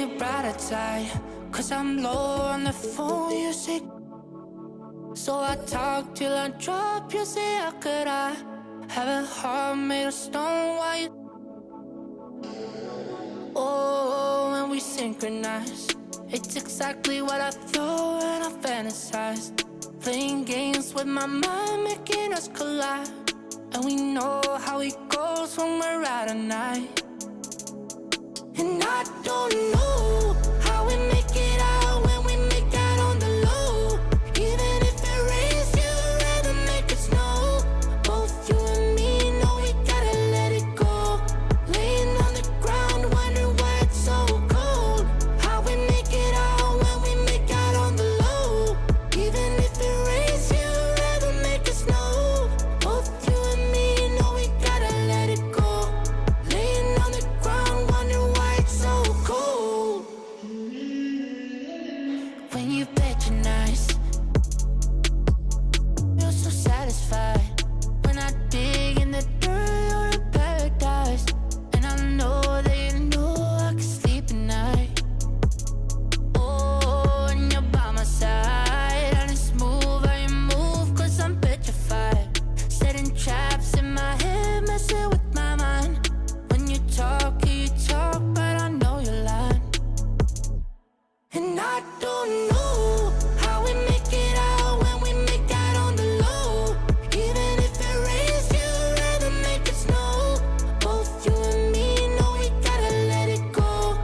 your brighter side, 'cause I'm low on the phone, you say. So I talk till I drop, you say, how could I have a heart made of stone? Why you? Oh, when we synchronize, it's exactly what I thought and I fantasized. Playing games with my mind, making us collide. And we know how it goes when we're out at night. And I don't know how we make it out when we make out on the low. Even if it rains, you'd rather make it snow. Both you and me know we gotta let it go. Laying on the ground, wondering why it's so cold. How we make it out when we make out on the low. Even if it rains, you'd rather make it snow. Both you and me know we gotta let it go. Laying on the ground, wondering why it's so cold. When you bet you're nice, you're so satisfied. When I dig in the dirt, you're in paradise. And I know that you know I can sleep at night. Oh, and you're by my side, and it's smooth how you move, 'cause I'm petrified. Setting traps in my head, messing with my mind. When you talk, but I know you're lying. And I don't know how we make it out when we make out on the low. Even if it rains, you'd rather make it snow. Both you and me know we gotta let it go.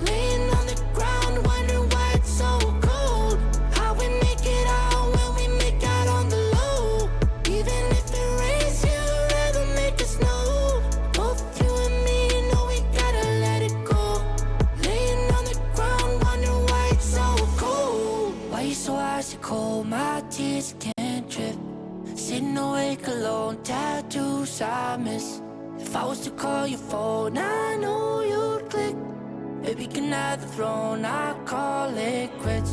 Laying on the ground, wondering why it's so cold. How we make it out when we make out on the low. Even if it rains, you'd rather make it snow. Both you and me know we gotta let it go. Laying on the ground, wondering why it's so cold. Why you so icy cold? My tears can't drip. Sitting awake alone, tattoos I miss. If I was to call your phone, I know you'd click. Baby, can I have the throne? I call it quits.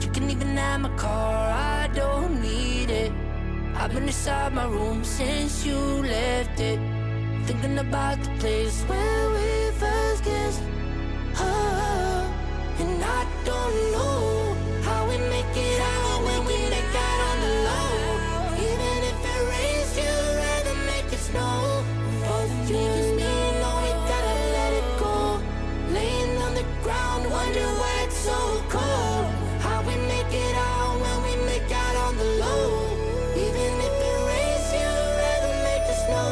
You can even have my car, I don't need it. I've been inside my room since you left it, thinking about the place where we first kissed. Oh, and I don't know how we make it out when we make out on the low. Even if it rains, you'd rather make it snow. Both you and me know we gotta let it go. Laying on the ground, wondering why it's so cold. How we make it out when we make out on the low. Even if it rains, you'd rather make it snow.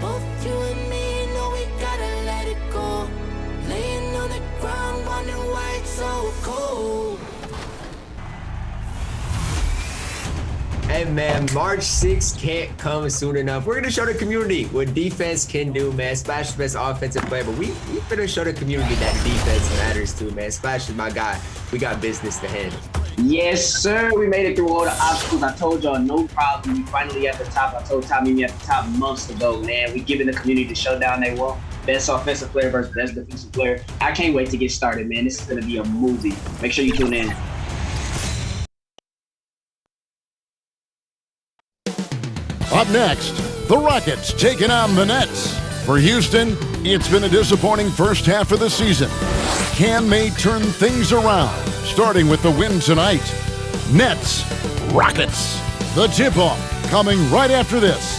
Both you and me know we gotta let it go. Laying on the ground, wondering why it's so cold. Hey man, March 6th can't come soon enough. We're gonna show the community what defense can do, man. Splash is the best offensive player, but we finna show the community that defense matters too, man. Splash is my guy. We got business to handle. Yes, sir. We made it through all the obstacles. I told y'all, no problem. We finally at the top. I told Tommy me at the top months ago, man. We giving the community the showdown they want. Best offensive player versus best defensive player. I can't wait to get started, man. This is gonna be a movie. Make sure you tune in. Up next, the Rockets taking on the Nets. For Houston, it's been a disappointing first half of the season. Can they turn things around? Starting with the win tonight. Nets, Rockets. The tip-off coming right after this.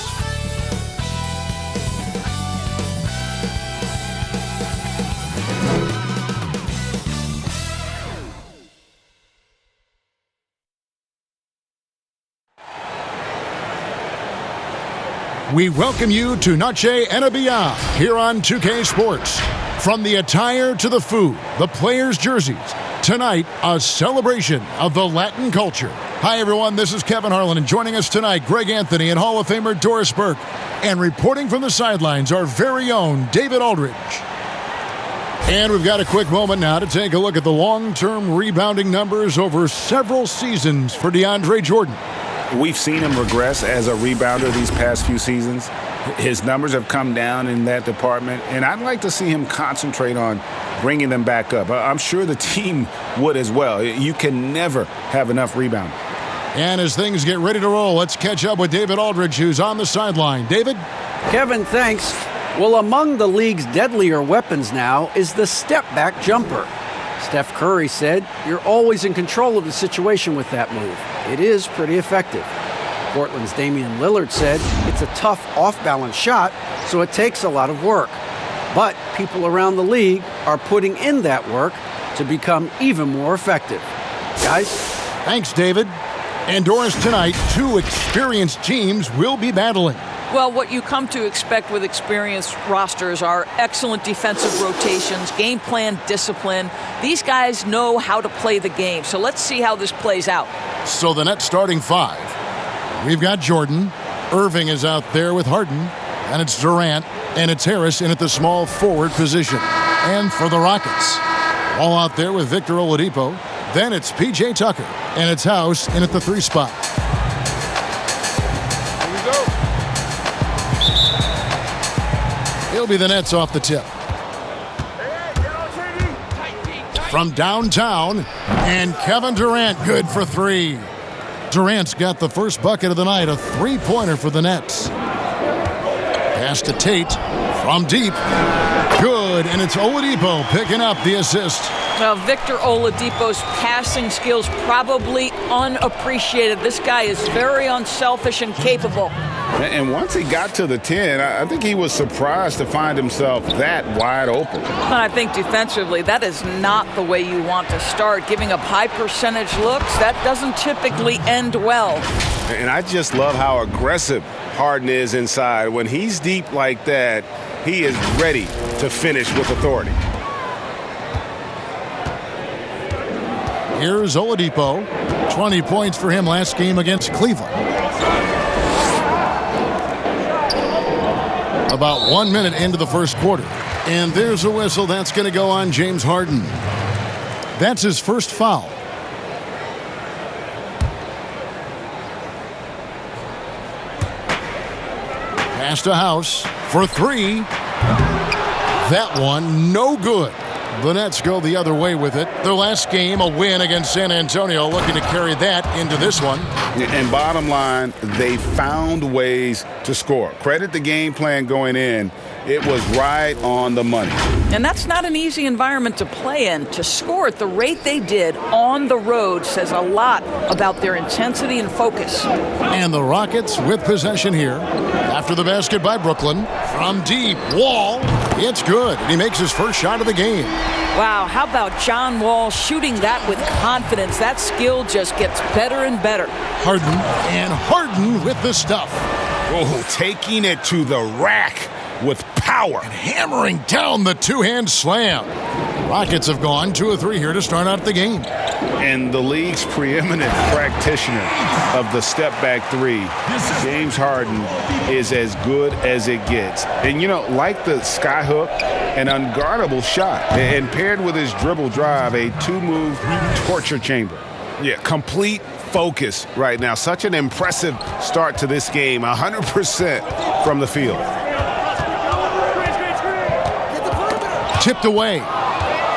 We welcome you to Noche and Beyond here on 2K Sports. From the attire to the food, the players' jerseys, tonight a celebration of the Latin culture. Hi everyone, this is Kevin Harlan, and joining us tonight, Greg Anthony and Hall of Famer Doris Burke. And reporting from the sidelines, our very own David Aldridge. And we've got a quick moment now to take a look at the long-term rebounding numbers over several seasons for DeAndre Jordan. We've seen him regress as a rebounder these past few seasons. His numbers have come down in that department, and I'd like to see him concentrate on bringing them back up. I'm sure the team would as well. You can never have enough rebounding. And as things get ready to roll, let's catch up with David Aldridge, who's on the sideline. David? Kevin, thanks. Well, among the league's deadlier weapons now is the step-back jumper. Steph Curry said, "You're always in control of the situation with that move. It is pretty effective." Portland's Damian Lillard said, "It's a tough off-balance shot, so it takes a lot of work. But people around the league are putting in that work to become even more effective." Guys? Thanks, David. Indoors tonight, two experienced teams will be battling. Well, what you come to expect with experienced rosters are excellent defensive rotations, game plan discipline. These guys know how to play the game, so let's see how this plays out. So the Nets starting five. We've got Jordan. Irving is out there with Harden. And it's Durant. And it's Harris in at the small forward position. And for the Rockets, all out there with Victor Oladipo. Then it's P.J. Tucker. And it's House in at the 3 spot. It'll be the Nets off the tip. From downtown, and Kevin Durant good for 3. Durant's got the first bucket of the night, a 3-pointer for the Nets. Pass to Tate from deep. Good, and it's Oladipo picking up the assist. Well, Victor Oladipo's passing skills probably unappreciated. This guy is very unselfish and capable. And once he got to the 10, I think he was surprised to find himself that wide open. And I think defensively, that is not the way you want to start. Giving up high percentage looks, that doesn't typically end well. And I just love how aggressive Harden is inside. When he's deep like that, he is ready to finish with authority. Here's Oladipo. 20 points for him last game against Cleveland. About 1 minute into the first quarter. And there's a whistle that's going to go on James Harden. That's his first foul. Pass to House for 3. That one, no good. The Nets go the other way with it. Their last game, a win against San Antonio, looking to carry that into this one. And bottom line, they found ways to score. Credit the game plan going in. It was right on the money. And that's not an easy environment to play in. To score at the rate they did on the road says a lot about their intensity and focus. And the Rockets with possession here. After the basket by Brooklyn. From deep, Wall. It's good. And he makes his first shot of the game. Wow, how about John Wall shooting that with confidence? That skill just gets better and better. Harden with the stuff. Oh, taking it to the rack with power. And hammering down the two-hand slam. Rockets have gone 2 of 3 here to start out the game. And the league's preeminent practitioner of the step-back 3, James Harden, is as good as it gets. And, you know, like the skyhook, an unguardable shot. And paired with his dribble drive, a 2-move torture chamber. Yeah, complete focus right now. Such an impressive start to this game, 100% from the field. Tipped away.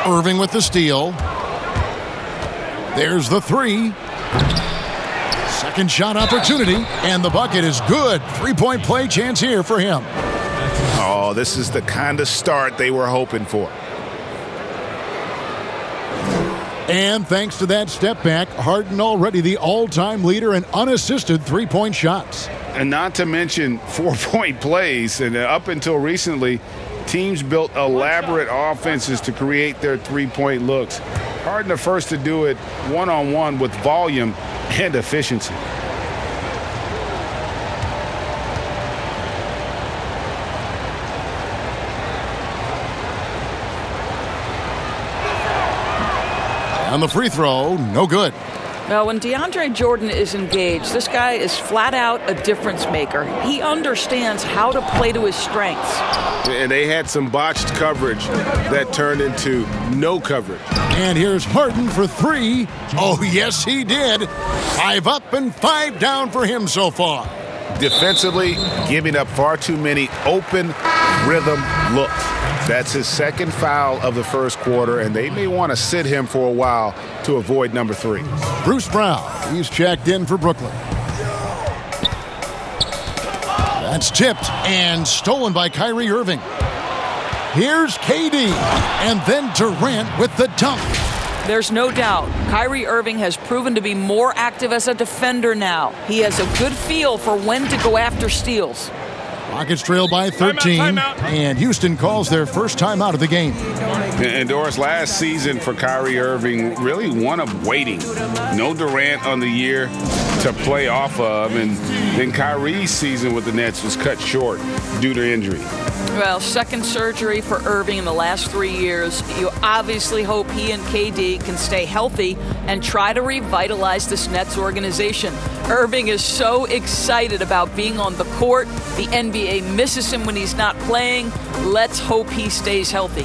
Irving with the steal. There's the 3. Second shot opportunity, and the bucket is good. 3-point play chance here for him. Oh, this is the kind of start they were hoping for. And thanks to that step back, Harden already the all-time leader in unassisted 3-point shots. And not to mention 4-point plays. And up until recently, teams built elaborate offenses to create their 3-point looks. Harden the first to do it one-on-one with volume and efficiency. On the free throw, no good. Now, when DeAndre Jordan is engaged, this guy is flat out a difference maker. He understands how to play to his strengths. And they had some botched coverage that turned into no coverage. And here's Harden for 3. Oh, yes, he did. 5 up and 5 down for him so far. Defensively, giving up far too many open rhythm looks. That's his second foul of the first quarter, and they may want to sit him for a while to avoid number 3. Bruce Brown, he's checked in for Brooklyn. That's tipped and stolen by Kyrie Irving. Here's KD, and then Durant with the dunk. There's no doubt Kyrie Irving has proven to be more active as a defender now. He has a good feel for when to go after steals. Rockets trail by 13, and Houston calls their first timeout of the game. And Doris, last season for Kyrie Irving, really one of waiting. No Durant on the year to play off of, and then Kyrie's season with the Nets was cut short due to injury. Well, second surgery for Irving in the last 3 years. You obviously hope he and KD can stay healthy and try to revitalize this Nets organization. Irving is so excited about being on the court. The NBA misses him when he's not playing. Let's hope he stays healthy.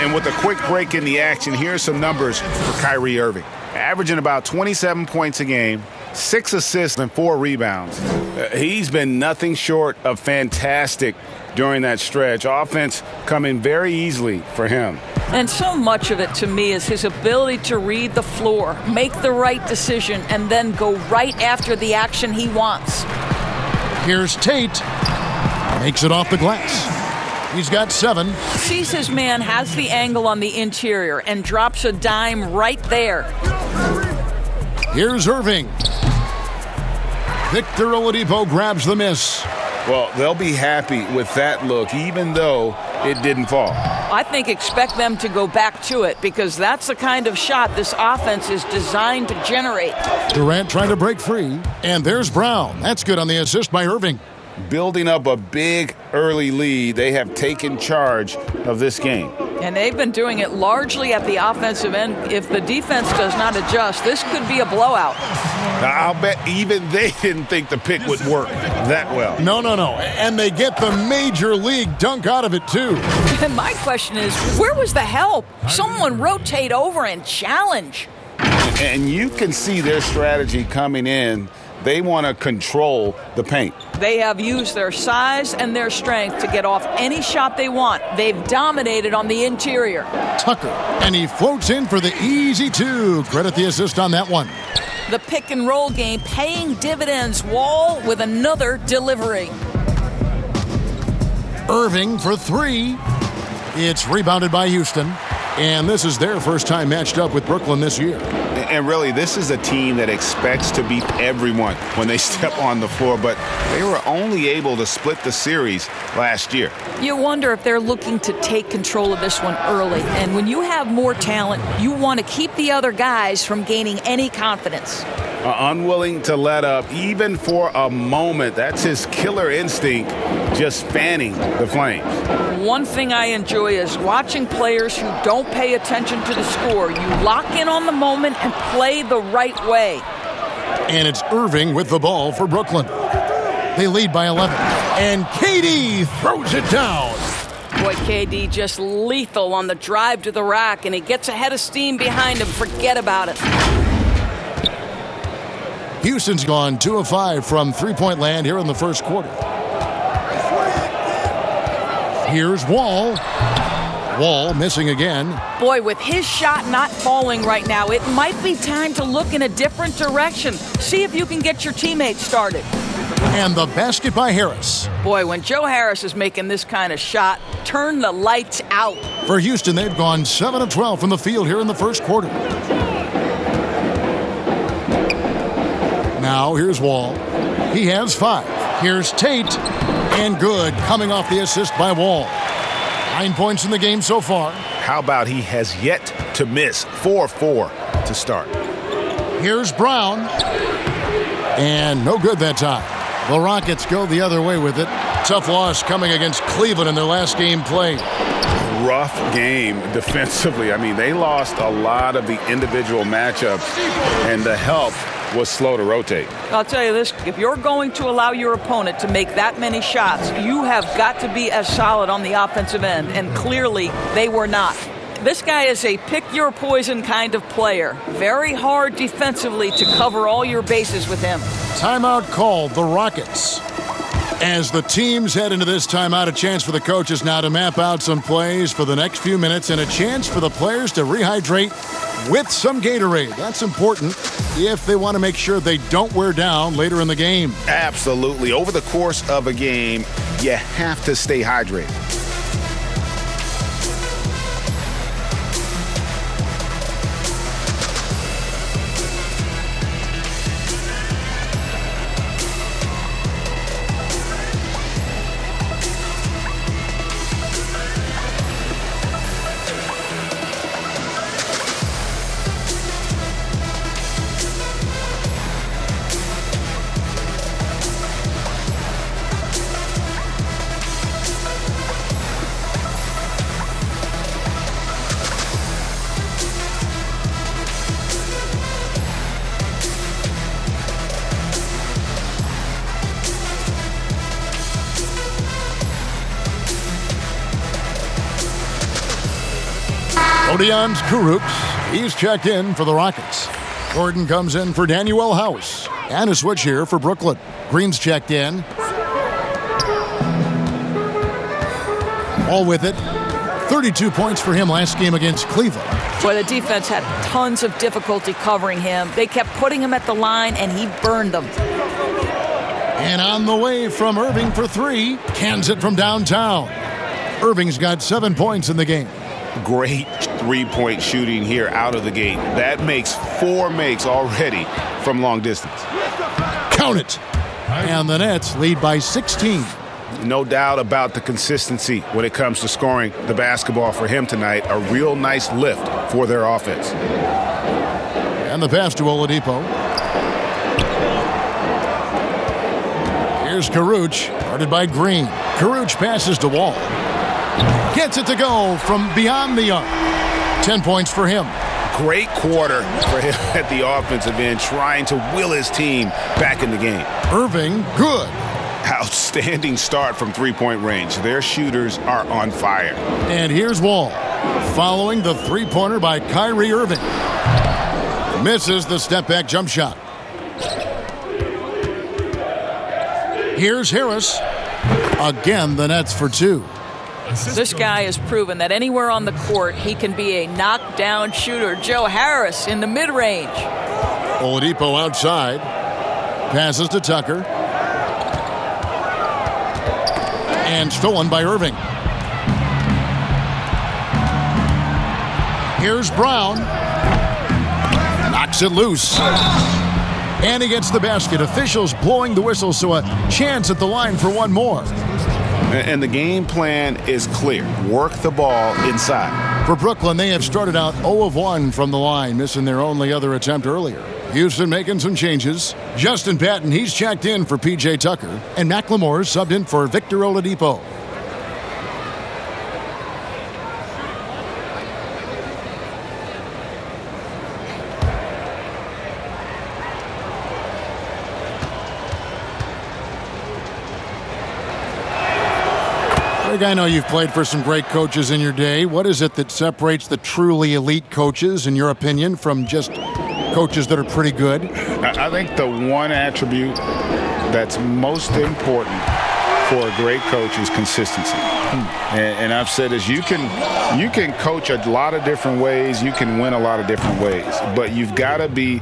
And with a quick break in the action, here's some numbers for Kyrie Irving. Averaging about 27 points a game, 6 assists and 4 rebounds. He's been nothing short of fantastic during that stretch. Offense coming very easily for him. And so much of it to me is his ability to read the floor, make the right decision, and then go right after the action he wants. Here's Tate. Makes it off the glass. He's got 7. Sees his man has the angle on the interior and drops a dime right there. Here's Irving. Victor Oladipo grabs the miss. Well, they'll be happy with that look, even though it didn't fall. I think expect them to go back to it because that's the kind of shot this offense is designed to generate. Durant trying to break free, and there's Brown. That's good on the assist by Irving. Building up a big early lead, they have taken charge of this game. And they've been doing it largely at the offensive end. If the defense does not adjust, this could be a blowout. Now, I'll bet even they didn't think the pick would work that well. No. And they get the major league dunk out of it, too. And my question is, where was the help? Someone rotate over and challenge. And you can see their strategy coming in. They want to control the paint. They have used their size and their strength to get off any shot they want. They've dominated on the interior. Tucker, and he floats in for the easy 2. Credit the assist on that one. The pick and roll game paying dividends. Wall with another delivery. Irving for 3. It's rebounded by Houston. And this is their first time matched up with Brooklyn this year. And really, this is a team that expects to beat everyone when they step on the floor, but they were only able to split the series last year. You wonder if they're looking to take control of this one early. And when you have more talent, you want to keep the other guys from gaining any confidence. Unwilling to let up, even for a moment. That's his killer instinct, just fanning the flames. One thing I enjoy is watching players who don't pay attention to the score. You lock in on the moment and play the right way. And it's Irving with the ball for Brooklyn. They lead by 11. And KD throws it down. Boy, KD just lethal on the drive to the rack, and he gets ahead of steam behind him. Forget about it. Houston's gone 2 of 5 from three-point land here in the first quarter. Here's Wall. Wall missing again. Boy, with his shot not falling right now, it might be time to look in a different direction. See if you can get your teammates started. And the basket by Harris. Boy, when Joe Harris is making this kind of shot, turn the lights out. For Houston, they've gone 7 of 12 from the field here in the first quarter. Now, here's Wall. He has 5. Here's Tate. And good, coming off the assist by Wall. 9 points in the game so far. How about he has yet to miss 4-4 to start? Here's Brown. And no good that time. The Rockets go the other way with it. Tough loss coming against Cleveland in their last game played. Rough game defensively. I mean, they lost a lot of the individual matchups, and the help was slow to rotate. I'll tell you this, if you're going to allow your opponent to make that many shots, you have got to be as solid on the offensive end, and clearly they were not. This guy is a pick-your-poison kind of player. Very hard defensively to cover all your bases with him. Timeout called, the Rockets. As the teams head into this timeout, a chance for the coaches now to map out some plays for the next few minutes and a chance for the players to rehydrate with some Gatorade. That's important if they want to make sure they don't wear down later in the game. Absolutely. Over the course of a game, you have to stay hydrated. Odion Kurucs, he's checked in for the Rockets. Gordon comes in for Danuel House. And a switch here for Brooklyn. Green's checked in. All with it. 32 points for him last game against Cleveland. Boy, the defense had tons of difficulty covering him. They kept putting him at the line, and he burned them. And on the way from Irving for three. Cans it from downtown. Irving's got 7 points in the game. Great three-point shooting here out of the gate. That makes 4 makes already from long distance. Count it. And the Nets lead by 16. No doubt about the consistency when it comes to scoring the basketball for him tonight. A real nice lift for their offense. And the pass to Oladipo. Here's Kurucs, guarded by Green. Kurucs passes to Wall. Gets it to go from beyond the arc. 10 points for him. Great quarter for him at the offensive end, trying to will his team back in the game. Irving, good. Outstanding start from three-point range. Their shooters are on fire. And here's Wall, following the three-pointer by Kyrie Irving. Misses the step-back jump shot. Here's Harris. Again, the Nets for 2. This guy has proven that anywhere on the court, he can be a knockdown shooter. Joe Harris in the mid-range. Oladipo outside. Passes to Tucker. And stolen by Irving. Here's Brown. Knocks it loose. And he gets the basket. Officials blowing the whistle, so a chance at the line for one more. And the game plan is clear. Work the ball inside. For Brooklyn, they have started out 0 of 1 from the line, missing their only other attempt earlier. Houston making some changes. Justin Patton, he's checked in for P.J. Tucker. And McLemore subbed in for Victor Oladipo. Greg, I know you've played for some great coaches in your day. What is it that separates the truly elite coaches, in your opinion, from just coaches that are pretty good? I think the one attribute that's most important for a great coach is consistency. And I've said this, you can coach a lot of different ways, you can win a lot of different ways, but you've got to be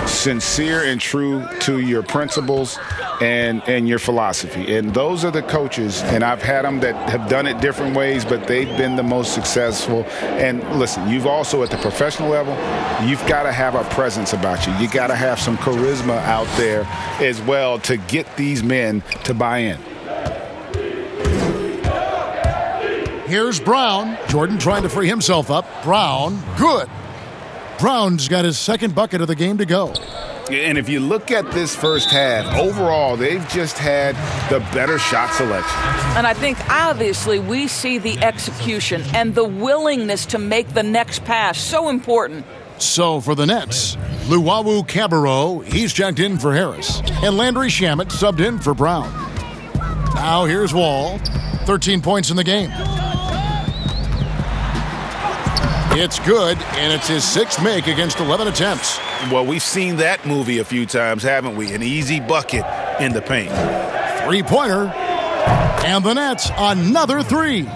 sincere and true to your principles and your philosophy. And those are the coaches, and I've had them that have done it different ways, but they've been the most successful. And listen, you've also at the professional level, you've got to have a presence about you. You got to have some charisma out there as well to get these men to buy in. Here's Brown. Jordan trying to free himself up. Brown, good. Brown's got his second bucket of the game to go. And if you look at this first half, overall, they've just had the better shot selection. And I think, obviously, we see the execution and the willingness to make the next pass so important. So for the Nets, Luwawu Cabarro, he's checked in for Harris. And Landry Shamet subbed in for Brown. Now here's Wall. 13 points in the game. It's good, and it's his 6th make against 11 attempts. Well, we've seen that movie a few times, haven't we? An easy bucket in the paint. 3-pointer. And the Nets, another 3.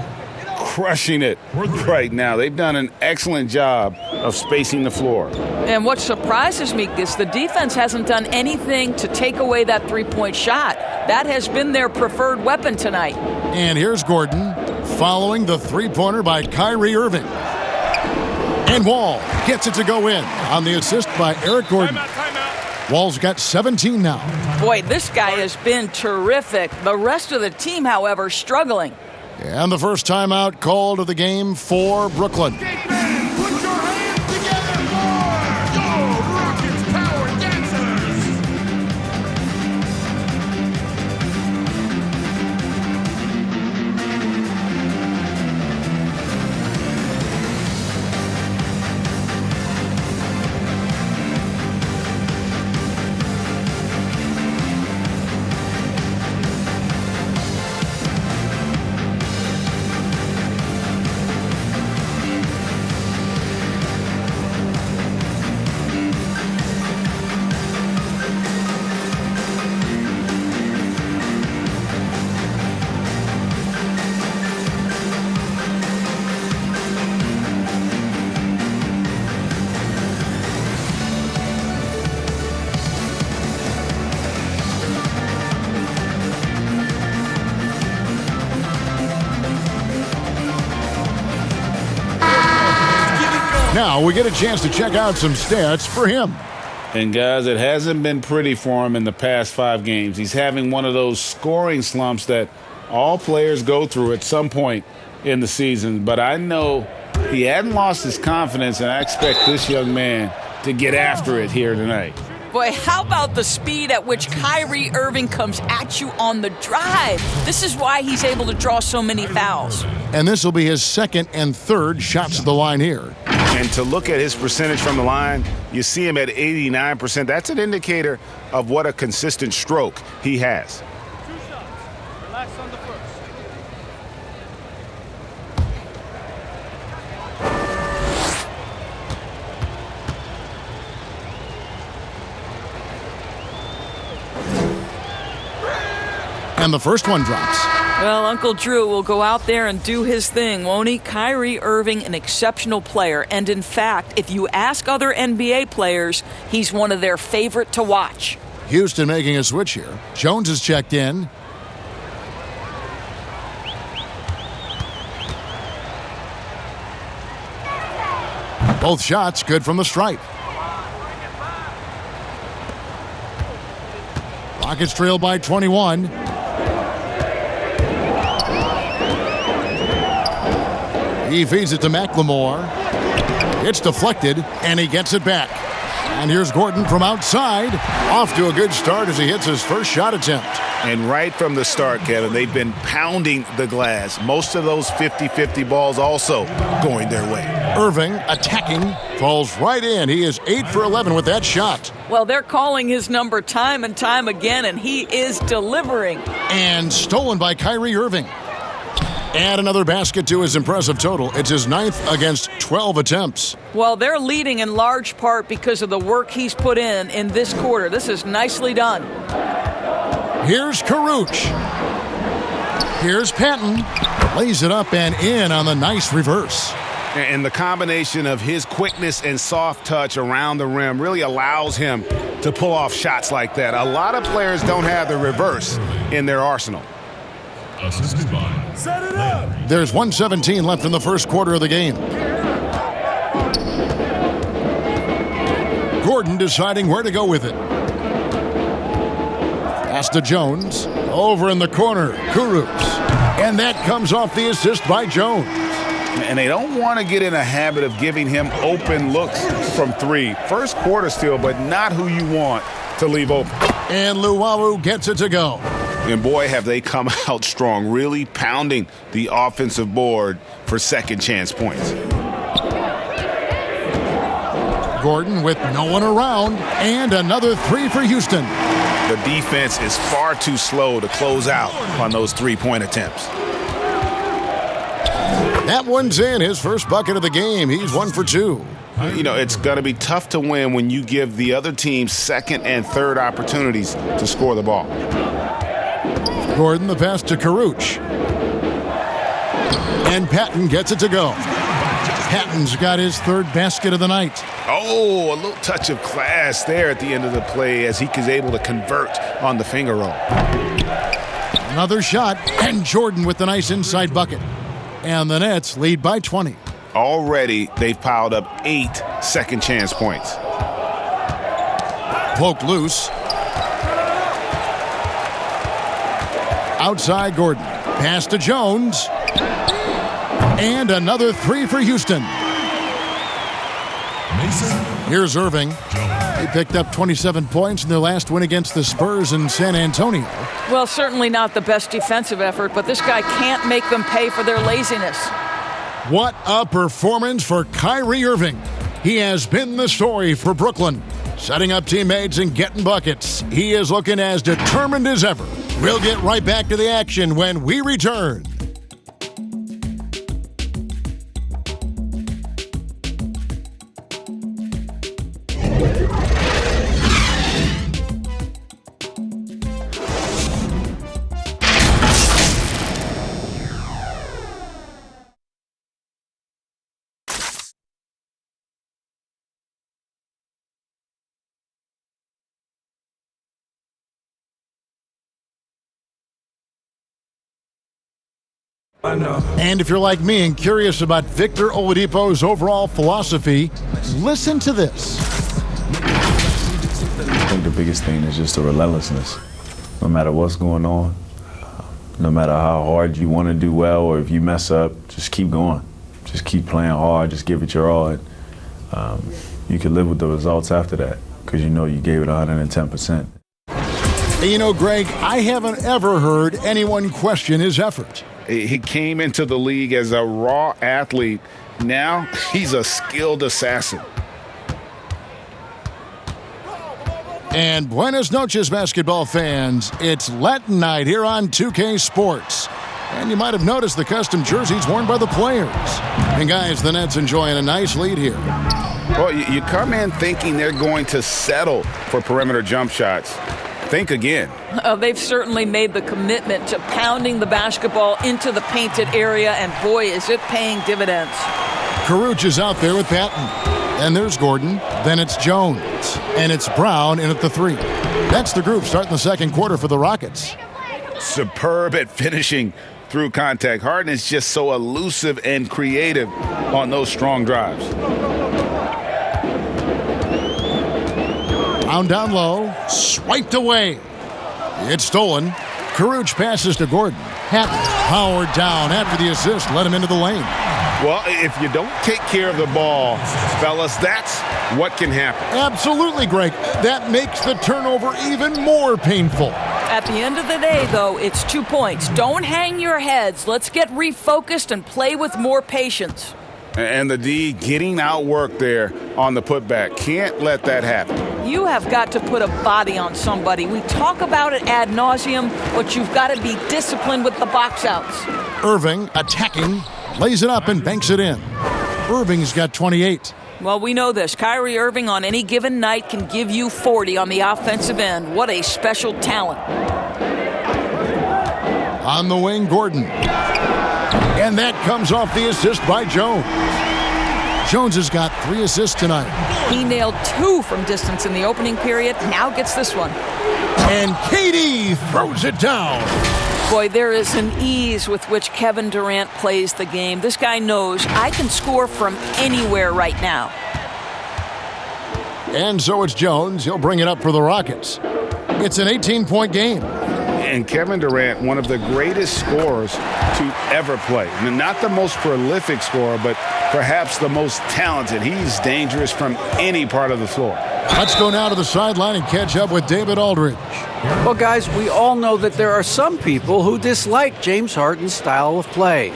Crushing it right now. They've done an excellent job of spacing the floor. And what surprises me is the defense hasn't done anything to take away that three-point shot. That has been their preferred weapon tonight. And here's Gordon following the 3-pointer by Kyrie Irving. And Wall gets it to go in on the assist by Eric Gordon. Wall's got 17 now. Boy, this guy has been terrific. The rest of the team, however, struggling. And the first timeout called of the game for Brooklyn. Now we get a chance to check out some stats for him. And guys, it hasn't been pretty for him in the past 5 games. He's having one of those scoring slumps that all players go through at some point in the season. But I know he hadn't lost his confidence, and I expect this young man to get after it here tonight. Boy, how about the speed at which Kyrie Irving comes at you on the drive? This is why he's able to draw so many fouls. And this will be his 2nd and 3rd shots at the line here. And to look at his percentage from the line, you see him at 89%. That's an indicator of what a consistent stroke he has. 2 shots. Relax on the first. And the first one drops. Well, Uncle Drew will go out there and do his thing, won't he? Kyrie Irving, an exceptional player. And in fact, if you ask other NBA players, he's one of their favorite to watch. Houston making a switch here. Jones is checked in. Both shots good from the stripe. Rockets trail by 21. He feeds it to McLemore. It's deflected, and he gets it back. And here's Gordon from outside. Off to a good start as he hits his first shot attempt. And right from the start, Kevin, they've been pounding the glass. Most of those 50-50 balls also going their way. Irving attacking, falls right in. He is 8 for 11 with that shot. Well, they're calling his number time and time again, and he is delivering. And stolen by Kyrie Irving. And another basket to his impressive total. It's his 9th against 12 attempts. Well, they're leading in large part because of the work he's put in this quarter. This is nicely done. Here's Karuch. Here's Patton. Lays it up and in on the nice reverse. And the combination of his quickness and soft touch around the rim really allows him to pull off shots like that. A lot of players don't have the reverse in their arsenal. Assisted by Set it up. There's 1:17 left in the first quarter of the game. Gordon deciding where to go with it. Pass to Jones. Over in the corner, Kurucs. And that comes off the assist by Jones. And they don't want to get in a habit of giving him open looks from 3. First quarter still, but not who you want to leave open. And Luwawu gets it to go. And boy, have they come out strong, really pounding the offensive board for second chance points. Gordon with no one around, and another three for Houston. The defense is far too slow to close out on those three-point attempts. That one's in, his first bucket of the game. He's 1 for 2. You know, it's going to be tough to win when you give the other team second and third opportunities to score the ball. Gordon, the pass to Karuch. And Patton gets it to go. Patton's got his third basket of the night. Oh, a little touch of class there at the end of the play as he is able to convert on the finger roll. Another shot, and Jordan with the nice inside bucket. And the Nets lead by 20. Already, they've piled up 8 second chance points. Poked loose. Outside Gordon. Pass to Jones. And another three for Houston. Here's Irving. They picked up 27 points in their last win against the Spurs in San Antonio. Well, certainly not the best defensive effort, but this guy can't make them pay for their laziness. What a performance for Kyrie Irving. He has been the story for Brooklyn. Setting up teammates and getting buckets. He is looking as determined as ever. We'll get right back to the action when we return. And if you're like me and curious about Victor Oladipo's overall philosophy, listen to this. I think the biggest thing is just the relentlessness. No matter what's going on, no matter how hard you want to do well, or if you mess up, just keep going. Just keep playing hard, just give it your all. And, you can live with the results after that because you know you gave it 110%. And you know, Greg, I haven't ever heard anyone question his effort. He came into the league as a raw athlete. Now he's a skilled assassin. And buenas noches, basketball fans. It's Latin night here on 2K Sports. And you might have noticed the custom jerseys worn by the players. And guys, the Nets enjoying a nice lead here. Well, you come in thinking they're going to settle for perimeter jump shots. Think again. They've certainly made the commitment to pounding the basketball into the painted area, and boy, is it paying dividends. Karuch is out there with Patton. And there's Gordon. Then it's Jones. And it's Brown in at the three. That's the group starting the second quarter for the Rockets. Superb at finishing through contact. Harden is just so elusive and creative on those strong drives. Down low, swiped away. It's stolen. Karuch passes to Gordon. Patton powered down after the assist, let him into the lane. Well, if you don't take care of the ball, fellas, that's what can happen. Absolutely, Greg. That makes the turnover even more painful. At the end of the day, though, it's 2 points. Don't hang your heads. Let's get refocused and play with more patience. And the D getting outworked there on the putback. Can't let that happen. You have got to put a body on somebody. We talk about it ad nauseum, but you've got to be disciplined with the box outs. Irving attacking, lays it up and banks it in. Irving's got 28. Well, we know this. Kyrie Irving on any given night can give you 40 on the offensive end. What a special talent. On the wing, Gordon. And that comes off the assist by Jones. Jones has got 3 assists tonight. He nailed 2 from distance in the opening period. Now gets this one. And KD throws it down. Boy, there is an ease with which Kevin Durant plays the game. This guy knows I can score from anywhere right now. And so it's Jones. He'll bring it up for the Rockets. It's an 18-point game. And Kevin Durant, one of the greatest scorers to ever play. Not the most prolific scorer, but perhaps the most talented. He's dangerous from any part of the floor. Let's go now to the sideline and catch up with David Aldridge. Well, guys, we all know that there are some people who dislike James Harden's style of play.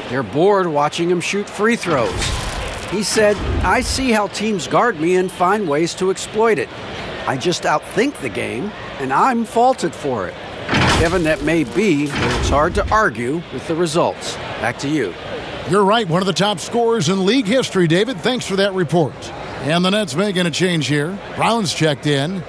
They're bored watching him shoot free throws. He said, "I see how teams guard me and find ways to exploit it. I just outthink the game, and I'm faulted for it." Kevin, that may be, but it's hard to argue with the results. Back to you. You're right, one of the top scorers in league history, David. Thanks for that report. And the Nets making a change here. Brown's checked in.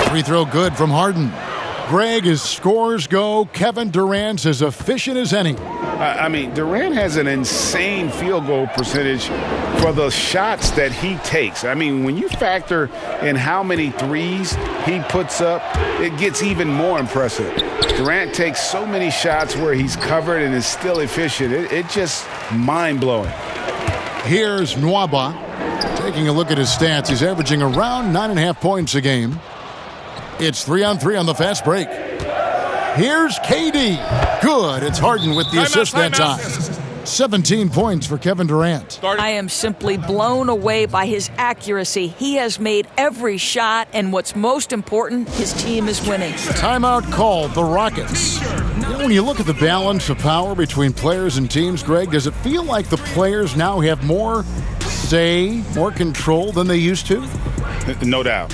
Free throw good from Harden. Greg, his scores go. Kevin Durant's as efficient as any. I mean, Durant has an insane field goal percentage for the shots that he takes. I mean, when you factor in how many threes he puts up, it gets even more impressive. Durant takes so many shots where he's covered and is still efficient. It's just mind-blowing. Here's Nwaba. Taking a look at his stats, he's averaging around 9.5 points a game. It's 3-on-3 on the fast break. Here's KD. Good. It's Harden with the assist that time. 17 points for Kevin Durant. I am simply blown away by his accuracy. He has made every shot, and what's most important, his team is winning. Timeout called, the Rockets. When you look at the balance of power between players and teams, Greg, does it feel like the players now have more say, more control than they used to? No doubt.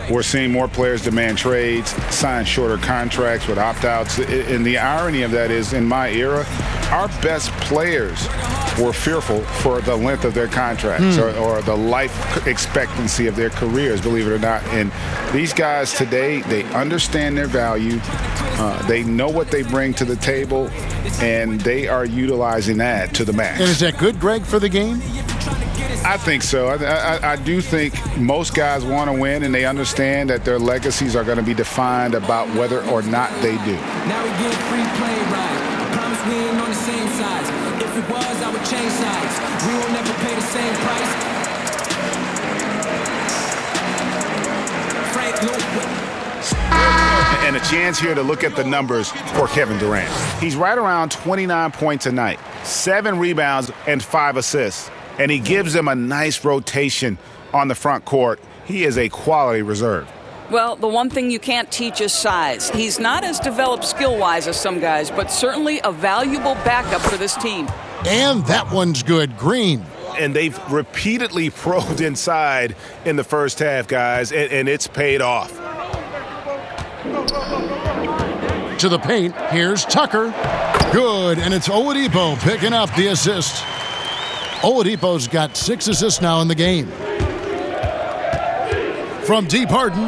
We're seeing more players demand trades, sign shorter contracts with opt-outs. And the irony of that is, in my era, our best players were fearful for the length of their contracts or the life expectancy of their careers, believe it or not. And these guys today, they understand their value. They know what they bring to the table, and they are utilizing that to the max. And is that good, Greg, for the game? I think so. I do think most guys want to win, and they understand that their legacies are going to be defined about whether or not they do. Now we get free play, right? I promise we ain't on the same sides. If it was, I would change sides. We will never pay the same price. Frank, and a chance here to look at the numbers for Kevin Durant. He's right around 29 points a night, 7 rebounds, and 5 assists. And he gives them a nice rotation on the front court. He is a quality reserve. Well, the one thing you can't teach is size. He's not as developed skill-wise as some guys, but certainly a valuable backup for this team. And that one's good. Green. And they've repeatedly probed inside in the first half, guys, and it's paid off. To the paint, here's Tucker. Good, and it's Oladipo picking up the assist. Oladipo's got 6 assists now in the game. From deep, Harden.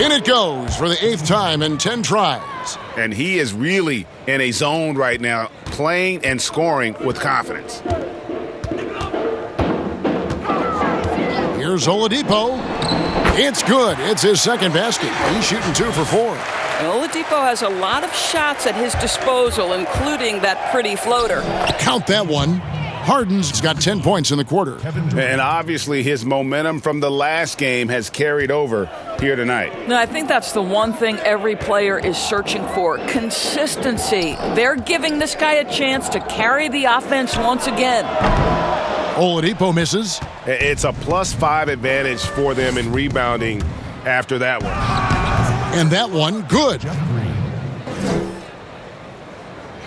In it goes for the 8th time in 10 tries. And he is really in a zone right now, playing and scoring with confidence. Here's Oladipo. It's good. It's his second basket. He's shooting 2 for 4. Oladipo has a lot of shots at his disposal, including that pretty floater. Count that one. Harden's got 10 points in the quarter. And obviously his momentum from the last game has carried over here tonight. No, I think that's the one thing every player is searching for, consistency. They're giving this guy a chance to carry the offense once again. Oladipo misses. It's a +5 advantage for them in rebounding after that one. And that one, good.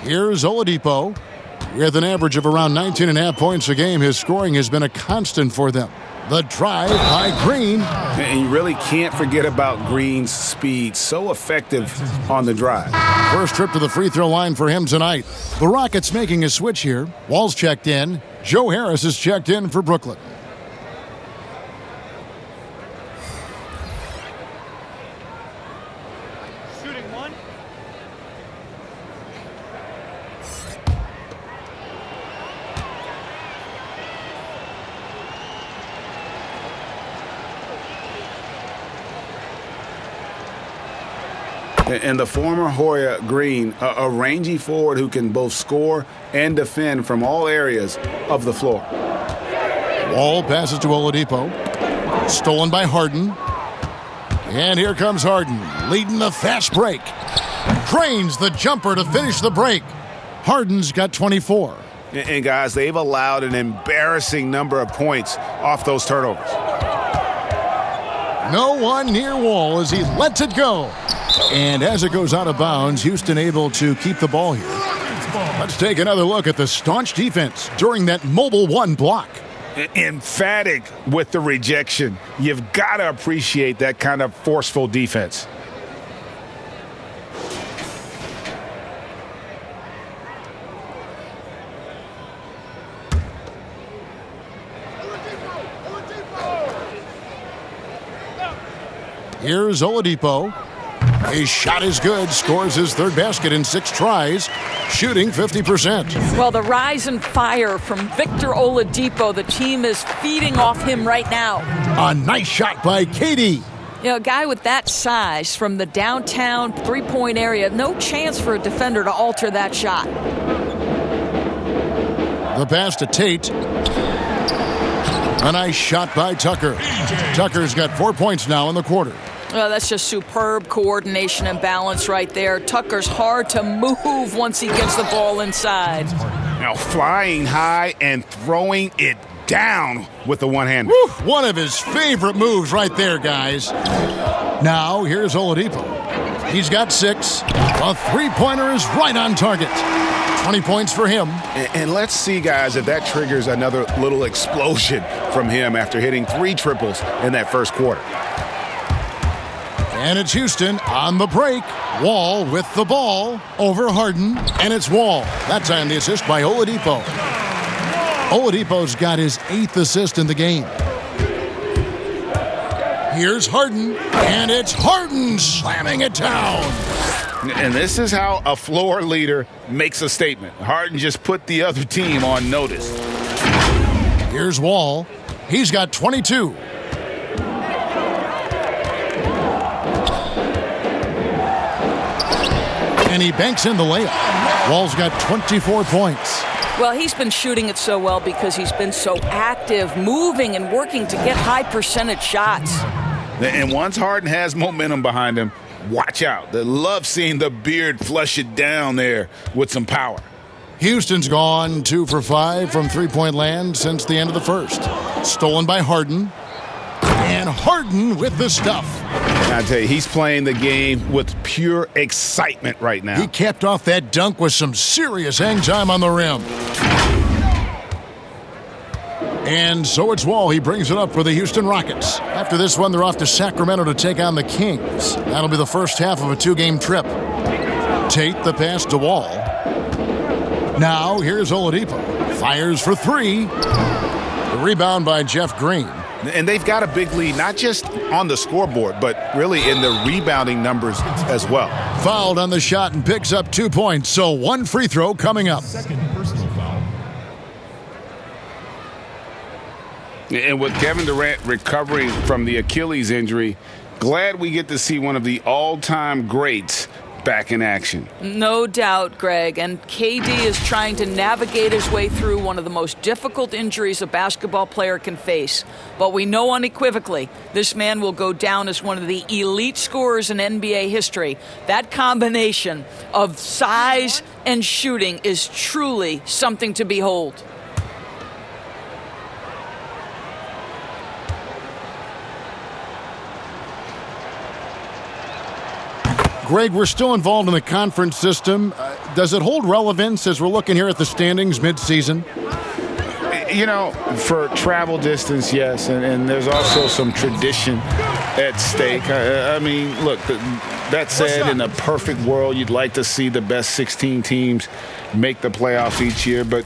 Here's Oladipo. With an average of around 19.5 points a game, his scoring has been a constant for them. The drive by Green. And you really can't forget about Green's speed. So effective on the drive. First trip to the free throw line for him tonight. The Rockets making a switch here. Wall's checked in. Joe Harris is checked in for Brooklyn. Shooting 1. And the former Hoya Green, a rangy forward who can both score and defend from all areas of the floor. Wall passes to Oladipo. Stolen by Harden. And here comes Harden, leading the fast break. Drains the jumper to finish the break. Harden's got 24. And guys, they've allowed an embarrassing number of points off those turnovers. No one near Wall as he lets it go. And as it goes out of bounds, Houston able to keep the ball here. Let's take another look at the staunch defense during that mobile one block. Emphatic with the rejection. You've got to appreciate that kind of forceful defense. Here's Oladipo. His shot is good, scores his third basket in 6 tries, shooting 50%. Well, the rise and fire from Victor Oladipo, the team is feeding off him right now. A nice shot by KD. You know, a guy with that size from the downtown three-point area, no chance for a defender to alter that shot. The pass to Tate. A nice shot by Tucker. Tucker's got 4 points now in the quarter. Well, that's just superb coordination and balance right there. Tucker's hard to move once he gets the ball inside. Now flying high and throwing it down with the one-hander. One of his favorite moves right there, guys. Now, here's Oladipo. He's got 6. A three-pointer is right on target. 20 points for him. And let's see, guys, if that triggers another little explosion from him after hitting 3 triples in that first quarter. And it's Houston on the break. Wall with the ball over Harden. And it's Wall. That time the assist by Oladipo. Oladipo's got his 8th assist in the game. Here's Harden. And it's Harden slamming it down. And this is how a floor leader makes a statement. Harden just put the other team on notice. Here's Wall. He's got 22. And he banks in the layup. Wall's got 24 points. Well, he's been shooting it so well because he's been so active, moving and working to get high percentage shots. And once Harden has momentum behind him, watch out. They love seeing the beard flush it down there with some power. Houston's gone 2 for 5 from three-point land since the end of the first. Stolen by Harden. And Harden with the stuff. I tell you, he's playing the game with pure excitement right now. He capped off that dunk with some serious hang time on the rim. And so it's Wall. He brings it up for the Houston Rockets. After this one, they're off to Sacramento to take on the Kings. That'll be the first half of a 2-game trip. Tate the pass to Wall. Now here's Oladipo. Fires for 3. The rebound by Jeff Green. And they've got a big lead, not just on the scoreboard, but really in the rebounding numbers as well. Fouled on the shot and picks up 2 points, so 1 free throw coming up. Second personal foul. And with Kevin Durant recovering from the Achilles injury, glad we get to see one of the all-time greats back in action. No doubt, Greg. And KD is trying to navigate his way through one of the most difficult injuries a basketball player can face. But we know unequivocally this man will go down as one of the elite scorers in NBA history. That combination of size and shooting is truly something to behold. Greg, we're still involved in the conference system. Does it hold relevance as we're looking here at the standings midseason? You know, for travel distance, yes, and there's also some tradition at stake. I mean, look, that said, in a perfect world, you'd like to see the best 16 teams make the playoffs each year, but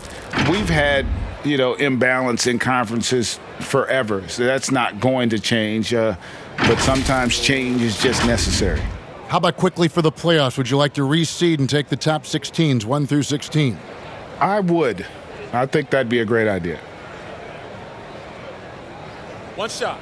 we've had, you know, imbalance in conferences forever, so that's not going to change, but sometimes change is just necessary. How about quickly for the playoffs? Would you like to reseed and take the top 16s, 1 through 16? I would. I think that'd be a great idea. One shot.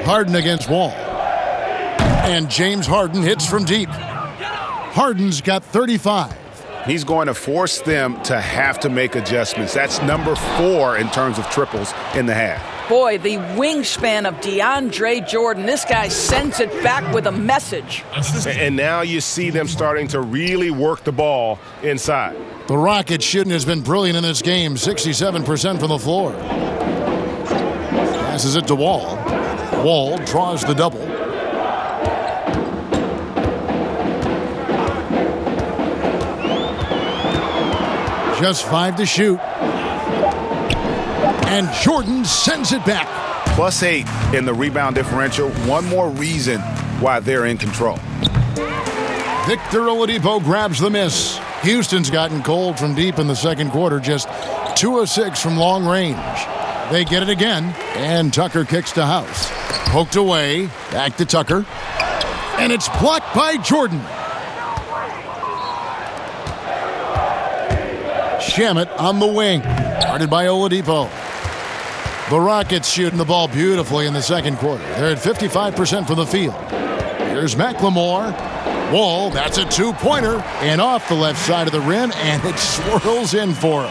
Harden against Wall. And James Harden hits from deep. Harden's got 35. He's going to force them to have to make adjustments. That's number 4 in terms of triples in the half. Boy, the wingspan of DeAndre Jordan. This guy sends it back with a message. And now you see them starting to really work the ball inside. The Rockets shooting has been brilliant in this game, 67% from the floor. Passes it to Wall. Wall draws the double. Just 5 to shoot. And Jordan sends it back. +8 in the rebound differential. One more reason why they're in control. Victor Oladipo grabs the miss. Houston's gotten cold from deep in the second quarter, just 2 of 6 from long range. They get it again, and Tucker kicks to House. Poked away, back to Tucker. And it's blocked by Jordan. Shamet on the wing, guarded by Oladipo. The Rockets shooting the ball beautifully in the second quarter. They're at 55% from the field. Here's McLemore. Wall, that's a 2-pointer, and off the left side of the rim, and it swirls in for him.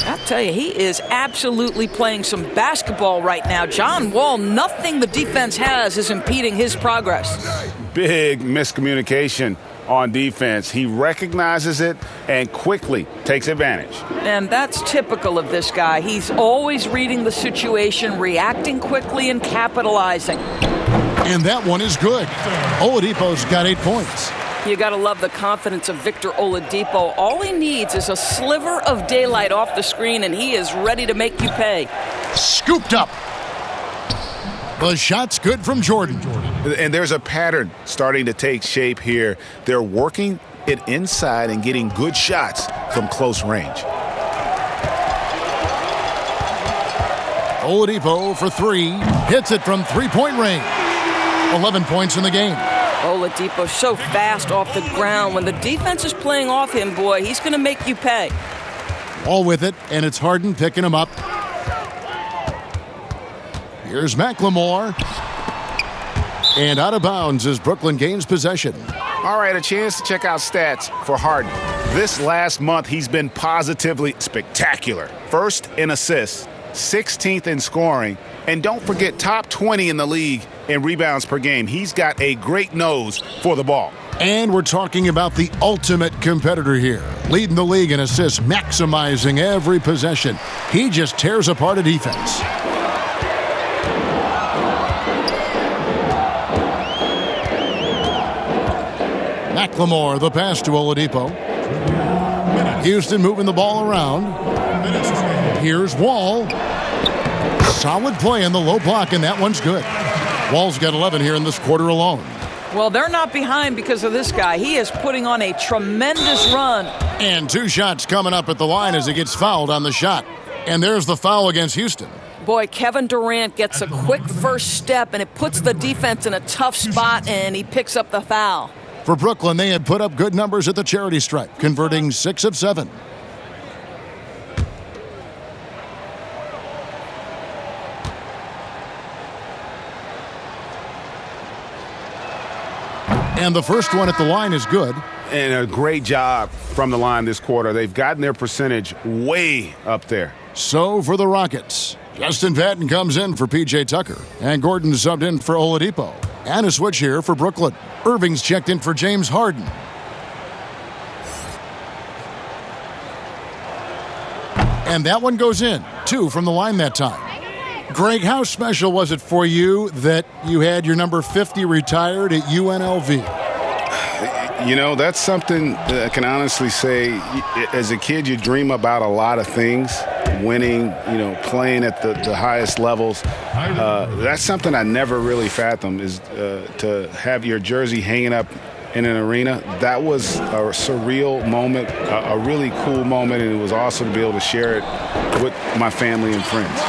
I'll tell you, he is absolutely playing some basketball right now. John Wall, nothing the defense has is impeding his progress. Big miscommunication on defense. He recognizes it and quickly takes advantage. And that's typical of this guy. He's always reading the situation, reacting quickly, and capitalizing. And that one is good. Oladipo's got 8 points. You got to love the confidence of Victor Oladipo. All he needs is a sliver of daylight off the screen, and he is ready to make you pay. Scooped up. The shot's good from Jordan. And there's a pattern starting to take shape here. They're working it inside and getting good shots from close range. Oladipo for 3. Hits it from 3-point range. 11 points in the game. Oladipo so fast off the ground. When the defense is playing off him, boy, he's going to make you pay. All with it, and it's Harden picking him up. Here's McLemore. And out of bounds as Brooklyn gains possession. All right, a chance to check out stats for Harden. This last month, he's been positively spectacular. First in assists, 16th in scoring, and don't forget top 20 in the league in rebounds per game. He's got a great nose for the ball. And we're talking about the ultimate competitor here. Leading the league in assists, maximizing every possession. He just tears apart a defense. McLemore, the pass to Oladipo. Houston moving the ball around. Here's Wall. Solid play in the low block, and that one's good. Wall's got 11 here in this quarter alone. Well, they're not behind because of this guy. He is putting on a tremendous run. And 2 shots coming up at the line as he gets fouled on the shot. And there's the foul against Houston. Boy, Kevin Durant gets a quick first step, and it puts the defense in a tough spot, and he picks up the foul. For Brooklyn, they had put up good numbers at the charity stripe, converting 6 of 7. And the first one at the line is good. And a great job from the line this quarter. They've gotten their percentage way up there. So for the Rockets, Justin Patton comes in for P.J. Tucker. And Gordon subbed in for Oladipo. And a switch here for Brooklyn. Irving's checked in for James Harden. And that one goes in. 2 from the line that time. Greg, how special was it for you that you had your number 50 retired at UNLV? You know, that's something that I can honestly say. As a kid, you dream about a lot of things. Winning, playing at the highest levels. That's something I never really fathomed, is to have your jersey hanging up in an arena. That was a surreal moment, a really cool moment, and it was awesome to be able to share it with my family and friends.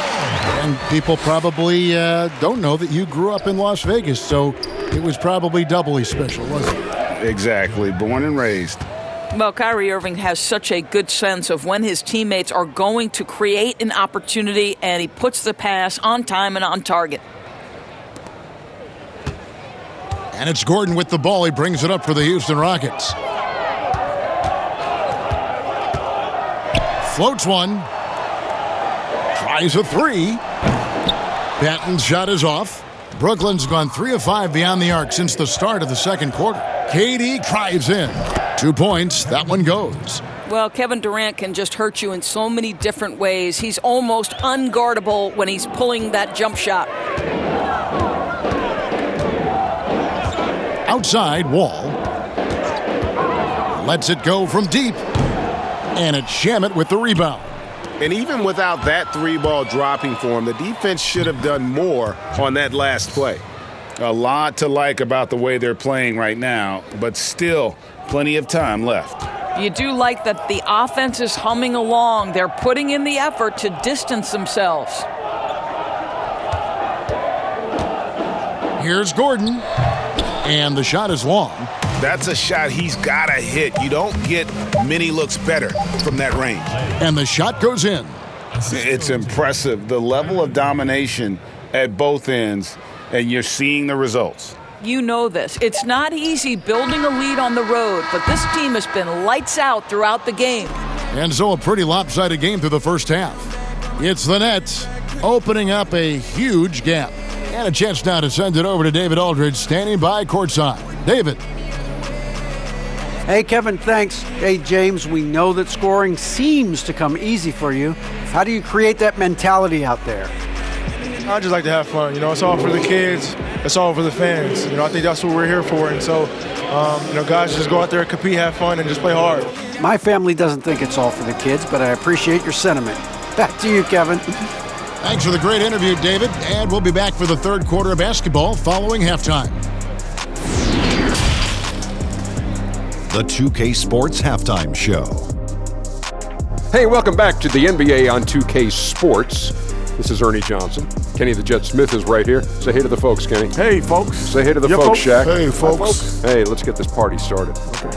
And people probably don't know that you grew up in Las Vegas, so it was probably doubly special, wasn't it? Exactly. Born and raised. Well, Kyrie Irving has such a good sense of when his teammates are going to create an opportunity, and he puts the pass on time and on target. And it's Gordon with the ball. He brings it up for the Houston Rockets. Floats one. Tries a three. Patton's shot is off. Brooklyn's gone 3 of 5 beyond the arc since the start of the second quarter. KD drives in. 2 points. That one goes. Well, Kevin Durant can just hurt you in so many different ways. He's almost unguardable when he's pulling that jump shot. Outside, Wall. Lets it go from deep. And it's Shamet with the rebound. And even without that 3-ball dropping for him, the defense should have done more on that last play. A lot to like about the way they're playing right now, but still plenty of time left. You do like that the offense is humming along. They're putting in the effort to distance themselves. Here's Gordon. And the shot is long. That's a shot he's got to hit. You don't get many looks better from that range. And the shot goes in. It's impressive, the level of domination at both ends, and you're seeing the results. You know this. It's not easy building a lead on the road, but this team has been lights out throughout the game. And so a pretty lopsided game through the first half. It's the Nets opening up a huge gap. And a chance now to send it over to David Aldridge, standing by courtside. David. Hey, Kevin, thanks. Hey, James, we know that scoring seems to come easy for you. How do you create that mentality out there? I just like to have fun. It's all for the kids. It's all for the fans. I think that's what we're here for. And so, guys, just go out there, compete, have fun, and just play hard. My family doesn't think it's all for the kids, but I appreciate your sentiment. Back to you, Kevin. Thanks for the great interview, David. And we'll be back for the third quarter of basketball following halftime. The 2K Sports Halftime Show. Hey, welcome back to the NBA on 2K Sports. This is Ernie Johnson. Kenny the Jet Smith is right here. Say hey to the folks, Kenny. Hey, folks. Say hey to the folks, Shaq. Hey, folks. Hey, let's get this party started. Okay.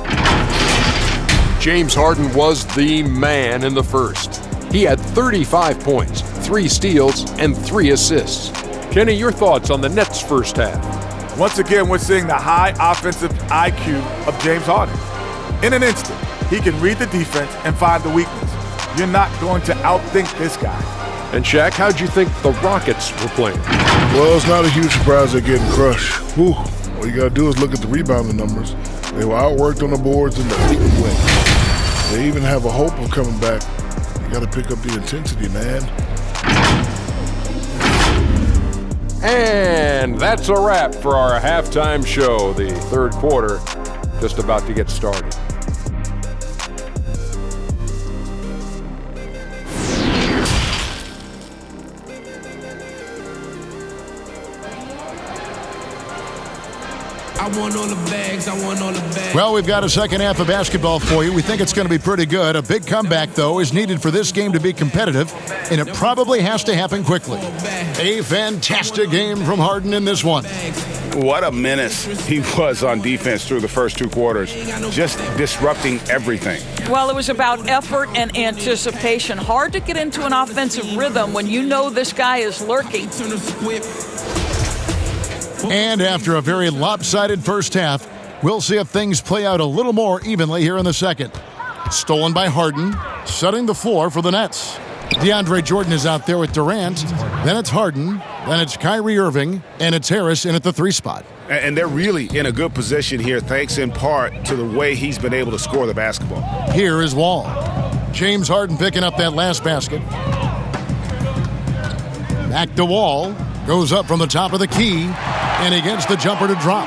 James Harden was the man in the first. He had 35 points, 3 steals, and 3 assists. Kenny, your thoughts on the Nets' first half? Once again, we're seeing the high offensive IQ of James Harden. In an instant, he can read the defense and find the weakness. You're not going to outthink this guy. And Shaq, how'd you think the Rockets were playing? Well, it's not a huge surprise they're getting crushed. Whew. All you got to do is look at the rebounding numbers. They were outworked on the boards in the big way. They even have a hope of coming back. You got to pick up the intensity, man. And that's a wrap for our halftime show. The third quarter just about to get started. Well, we've got a second half of basketball for you. We think it's going to be pretty good. A big comeback, though, is needed for this game to be competitive, and it probably has to happen quickly. A fantastic game from Harden in this one. What a menace he was on defense through the first 2 quarters, just disrupting everything. Well, it was about effort and anticipation. Hard to get into an offensive rhythm when you know this guy is lurking. And after a very lopsided first half, we'll see if things play out a little more evenly here in the second. Stolen by Harden, setting the floor for the Nets. DeAndre Jordan is out there with Durant. Then it's Harden. Then it's Kyrie Irving. And it's Harris in at the 3 spot. And they're really in a good position here, thanks in part to the way he's been able to score the basketball. Here is Wall. James Harden picking up that last basket. Back to Wall. Goes up from the top of the key. And he gets the jumper to drop.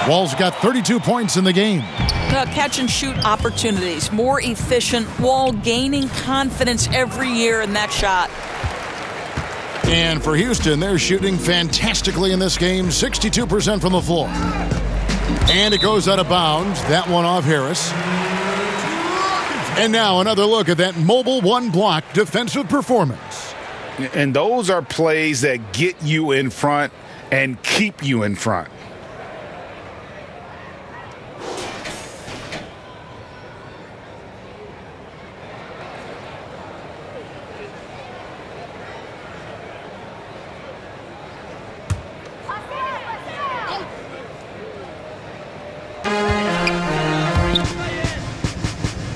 Wall's got 32 points in the game. Catch and shoot opportunities, more efficient. Wall gaining confidence every year in that shot. And for Houston, they're shooting fantastically in this game, 62% from the floor. And it goes out of bounds. That one off Harris. And now another look at that mobile one-block defensive performance. And those are plays that get you in front and keep you in front.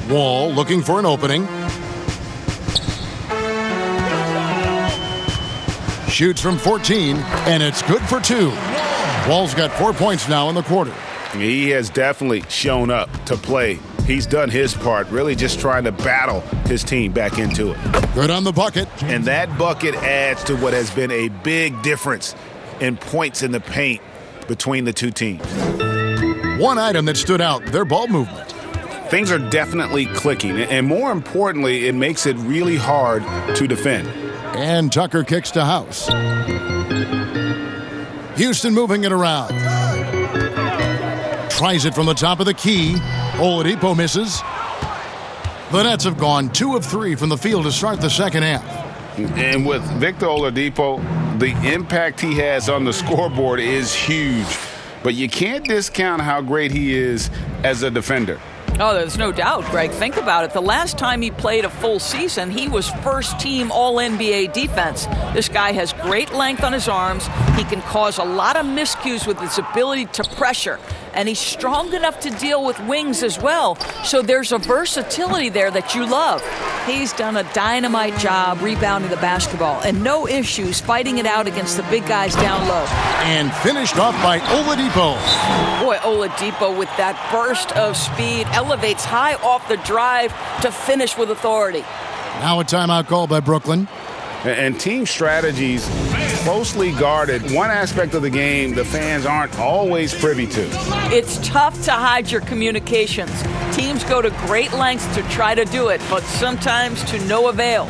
Wall looking for an opening. Shoots from 14, and it's good for 2. Wall's got 4 points now in the quarter. He has definitely shown up to play. He's done his part, really just trying to battle his team back into it. Good on the bucket. And that bucket adds to what has been a big difference in points in the paint between the two teams. One item that stood out, their ball movement. Things are definitely clicking, and more importantly, it makes it really hard to defend. And Tucker kicks to House. Houston moving it around. Tries it from the top of the key. Oladipo misses. The Nets have gone 2 of 3 from the field to start the second half. And with Victor Oladipo, the impact he has on the scoreboard is huge. But you can't discount how great he is as a defender. Oh, there's no doubt, Greg. Think about it. The last time he played a full season, he was first-team All-NBA defense. This guy has great length on his arms. He can cause a lot of miscues with his ability to pressure. And he's strong enough to deal with wings as well. So there's a versatility there that you love. He's done a dynamite job rebounding the basketball and no issues fighting it out against the big guys down low. And finished off by Oladipo. Boy, Oladipo with that burst of speed elevates high off the drive to finish with authority. Now a timeout called by Brooklyn. And team strategies closely guarded. One aspect of the game the fans aren't always privy to. It's tough to hide your communications. Teams go to great lengths to try to do it, but sometimes to no avail.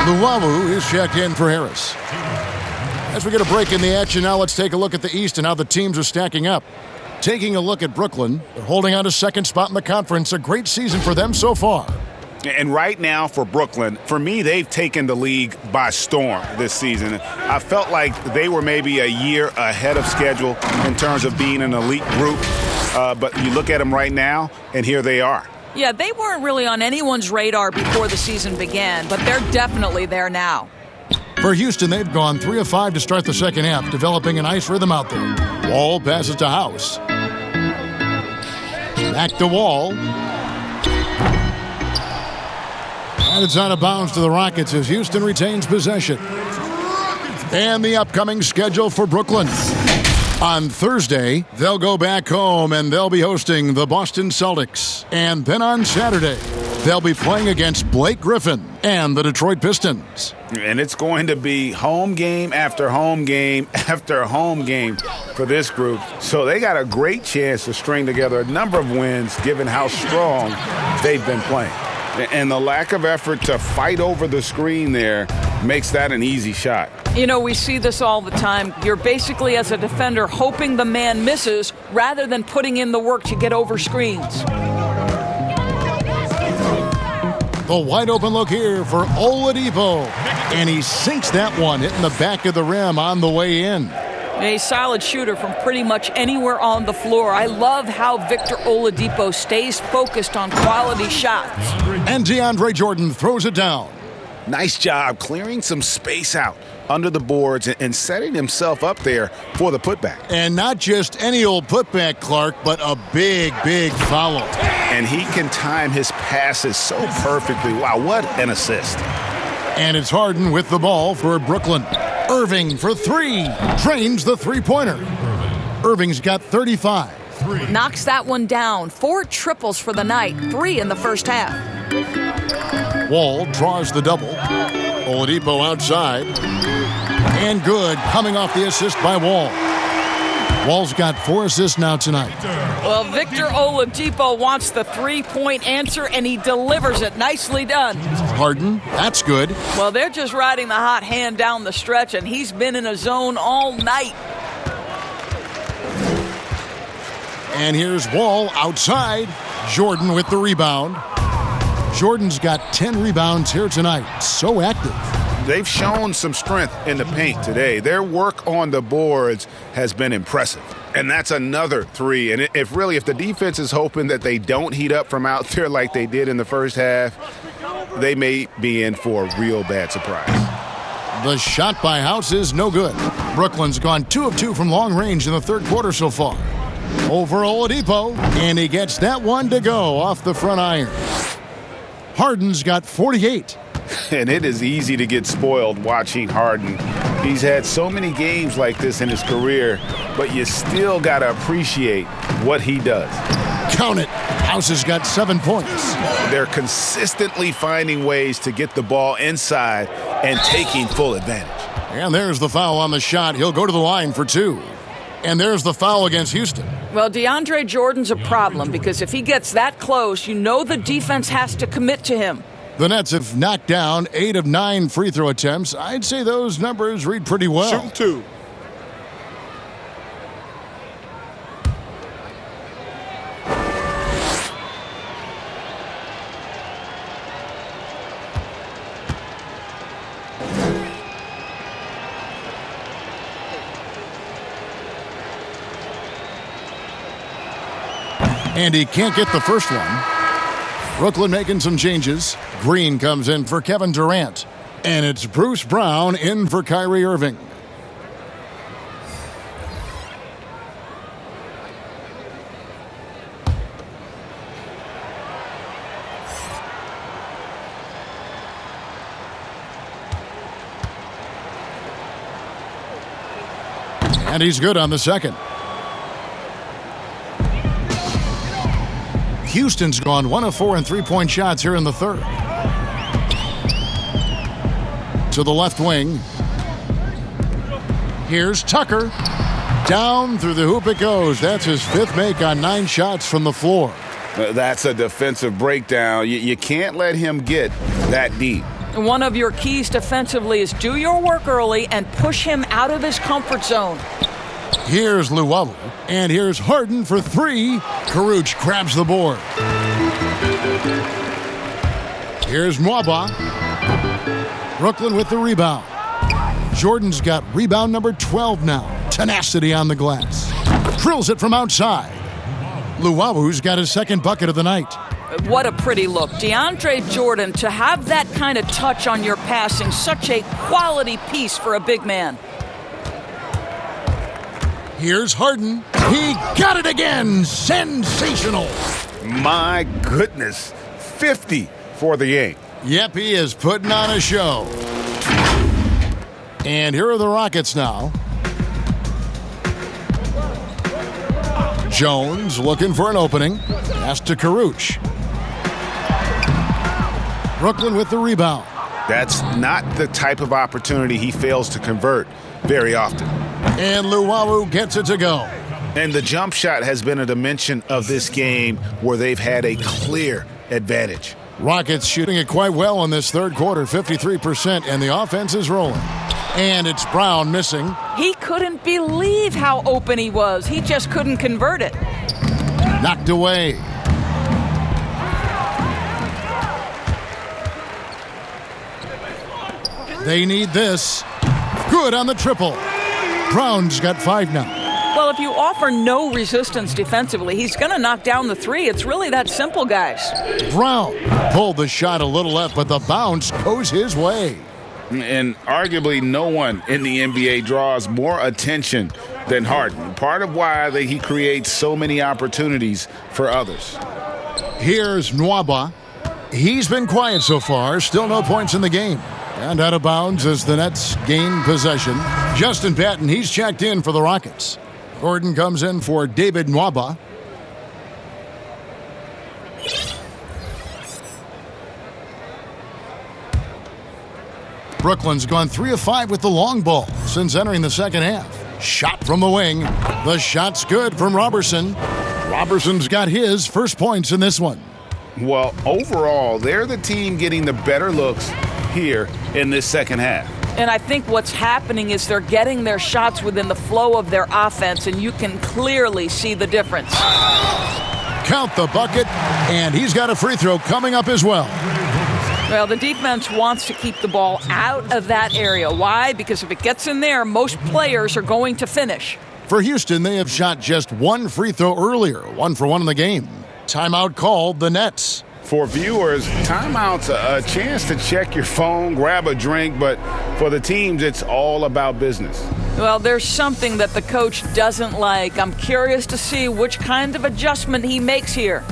Luwawu is checked in for Harris. As we get a break in the action now, let's take a look at the East and how the teams are stacking up. Taking a look at Brooklyn, they're holding on to second spot in the conference. A great season for them so far. And right now for Brooklyn, for me, they've taken the league by storm this season. I felt like they were maybe a year ahead of schedule in terms of being an elite group. But you look at them right now, and here they are. Yeah, they weren't really on anyone's radar before the season began, but they're definitely there now. For Houston, they've gone 3 of 5 to start the second half, developing a nice rhythm out there. Wall passes to House. Back to Wall. And it's out of bounds to the Rockets as Houston retains possession. And the upcoming schedule for Brooklyn. On Thursday, they'll go back home and they'll be hosting the Boston Celtics. And then on Saturday, they'll be playing against Blake Griffin and the Detroit Pistons. And it's going to be home game after home game after home game for this group. So they got a great chance to string together a number of wins given how strong they've been playing. And the lack of effort to fight over the screen there makes that an easy shot. You know, we see this all the time. You're basically, as a defender, hoping the man misses rather than putting in the work to get over screens. The wide open look here for Oladipo. And he sinks that one, hitting the back of the rim on the way in. A solid shooter from pretty much anywhere on the floor. I love how Victor Oladipo stays focused on quality shots. And DeAndre Jordan throws it down. Nice job clearing some space out under the boards and setting himself up there for the putback. And not just any old putback, Clark, but a big, big follow. And he can time his passes so perfectly. Wow, what an assist. And it's Harden with the ball for Brooklyn. Irving for 3. Drains the three-pointer. Irving's got 35. Knocks that one down. 4 triples for the night. 3 in the first half. Wall draws the double. Oladipo outside. And good, coming off the assist by Wall. Wall's got 4 assists now tonight. Well, Victor Oladipo wants the three-point answer, and he delivers it. Nicely done. Harden, that's good. Well, they're just riding the hot hand down the stretch, and he's been in a zone all night. And here's Wall outside. Jordan with the rebound. Jordan's got 10 rebounds here tonight. So active. They've shown some strength in the paint today. Their work on the boards has been impressive. And that's another 3. And if the defense is hoping that they don't heat up from out there like they did in the first half, they may be in for a real bad surprise. The shot by House is no good. Brooklyn's gone 2 of 2 from long range in the third quarter so far. Over Oladipo, and he gets that one to go off the front iron. Harden's got 48. And it is easy to get spoiled watching Harden. He's had so many games like this in his career, but you still got to appreciate what he does. Count it. House has got 7 points. They're consistently finding ways to get the ball inside and taking full advantage. And there's the foul on the shot. He'll go to the line for 2. And there's the foul against Houston. Well, DeAndre Jordan's a problem because if he gets that close, you know the defense has to commit to him. The Nets have knocked down 8 of 9 free throw attempts. I'd say those numbers read pretty well. Shooting 2. And he can't get the first one. Brooklyn making some changes. Green comes in for Kevin Durant. And it's Bruce Brown in for Kyrie Irving. And he's good on the second. Houston's gone 1 of 4 in three-point shots here in the third. To the left wing. Here's Tucker. Down through the hoop it goes. That's his 5th make on 9 shots from the floor. That's a defensive breakdown. You can't let him get that deep. One of your keys defensively is do your work early and push him out of his comfort zone. Here's Luwawu. And here's Harden for 3. Karuch grabs the board. Here's Mwaba. Brooklyn with the rebound. Jordan's got rebound number 12 now. Tenacity on the glass. Drills it from outside. Luwawu's got his 2nd bucket of the night. What a pretty look. DeAndre Jordan, to have that kind of touch on your passing, such a quality piece for a big man. Here's Harden. He got it again. Sensational. My goodness. 50 for the game. Yep, he is putting on a show. And here are the Rockets now. Jones looking for an opening. Pass to Karuch. Brooklyn with the rebound. That's not the type of opportunity he fails to convert very often. And Luwawu gets it to go. And the jump shot has been a dimension of this game where they've had a clear advantage. Rockets shooting it quite well in this third quarter, 53%, and the offense is rolling. And it's Brown missing. He couldn't believe how open he was. He just couldn't convert it. Knocked away. They need this. Good on the triple. Brown's got 5 now. Well, if you offer no resistance defensively, he's going to knock down the 3. It's really that simple, guys. Brown pulled the shot a little left, but the bounce goes his way. And arguably no one in the NBA draws more attention than Harden. Part of why he creates so many opportunities for others. Here's Nwaba. He's been quiet so far. Still no points in the game. And out of bounds as the Nets gain possession. Justin Patton, he's checked in for the Rockets. Gordon comes in for David Nwaba. Brooklyn's gone 3 of 5 with the long ball since entering the second half. Shot from the wing. The shot's good from Robertson. Robertson's got his first points in this one. Well, overall, they're the team getting the better looks here in this second half. And I think what's happening is they're getting their shots within the flow of their offense, and you can clearly see the difference. Count the bucket, and he's got a free throw coming up as well. Well, the defense wants to keep the ball out of that area. Why? Because if it gets in there, most players are going to finish. For Houston, they have shot just one free throw earlier, 1 for 1 in the game. Timeout called the Nets. For viewers, timeout's a chance to check your phone, grab a drink, but for the teams, it's all about business. Well, there's something that the coach doesn't like. I'm curious to see which kind of adjustment he makes here.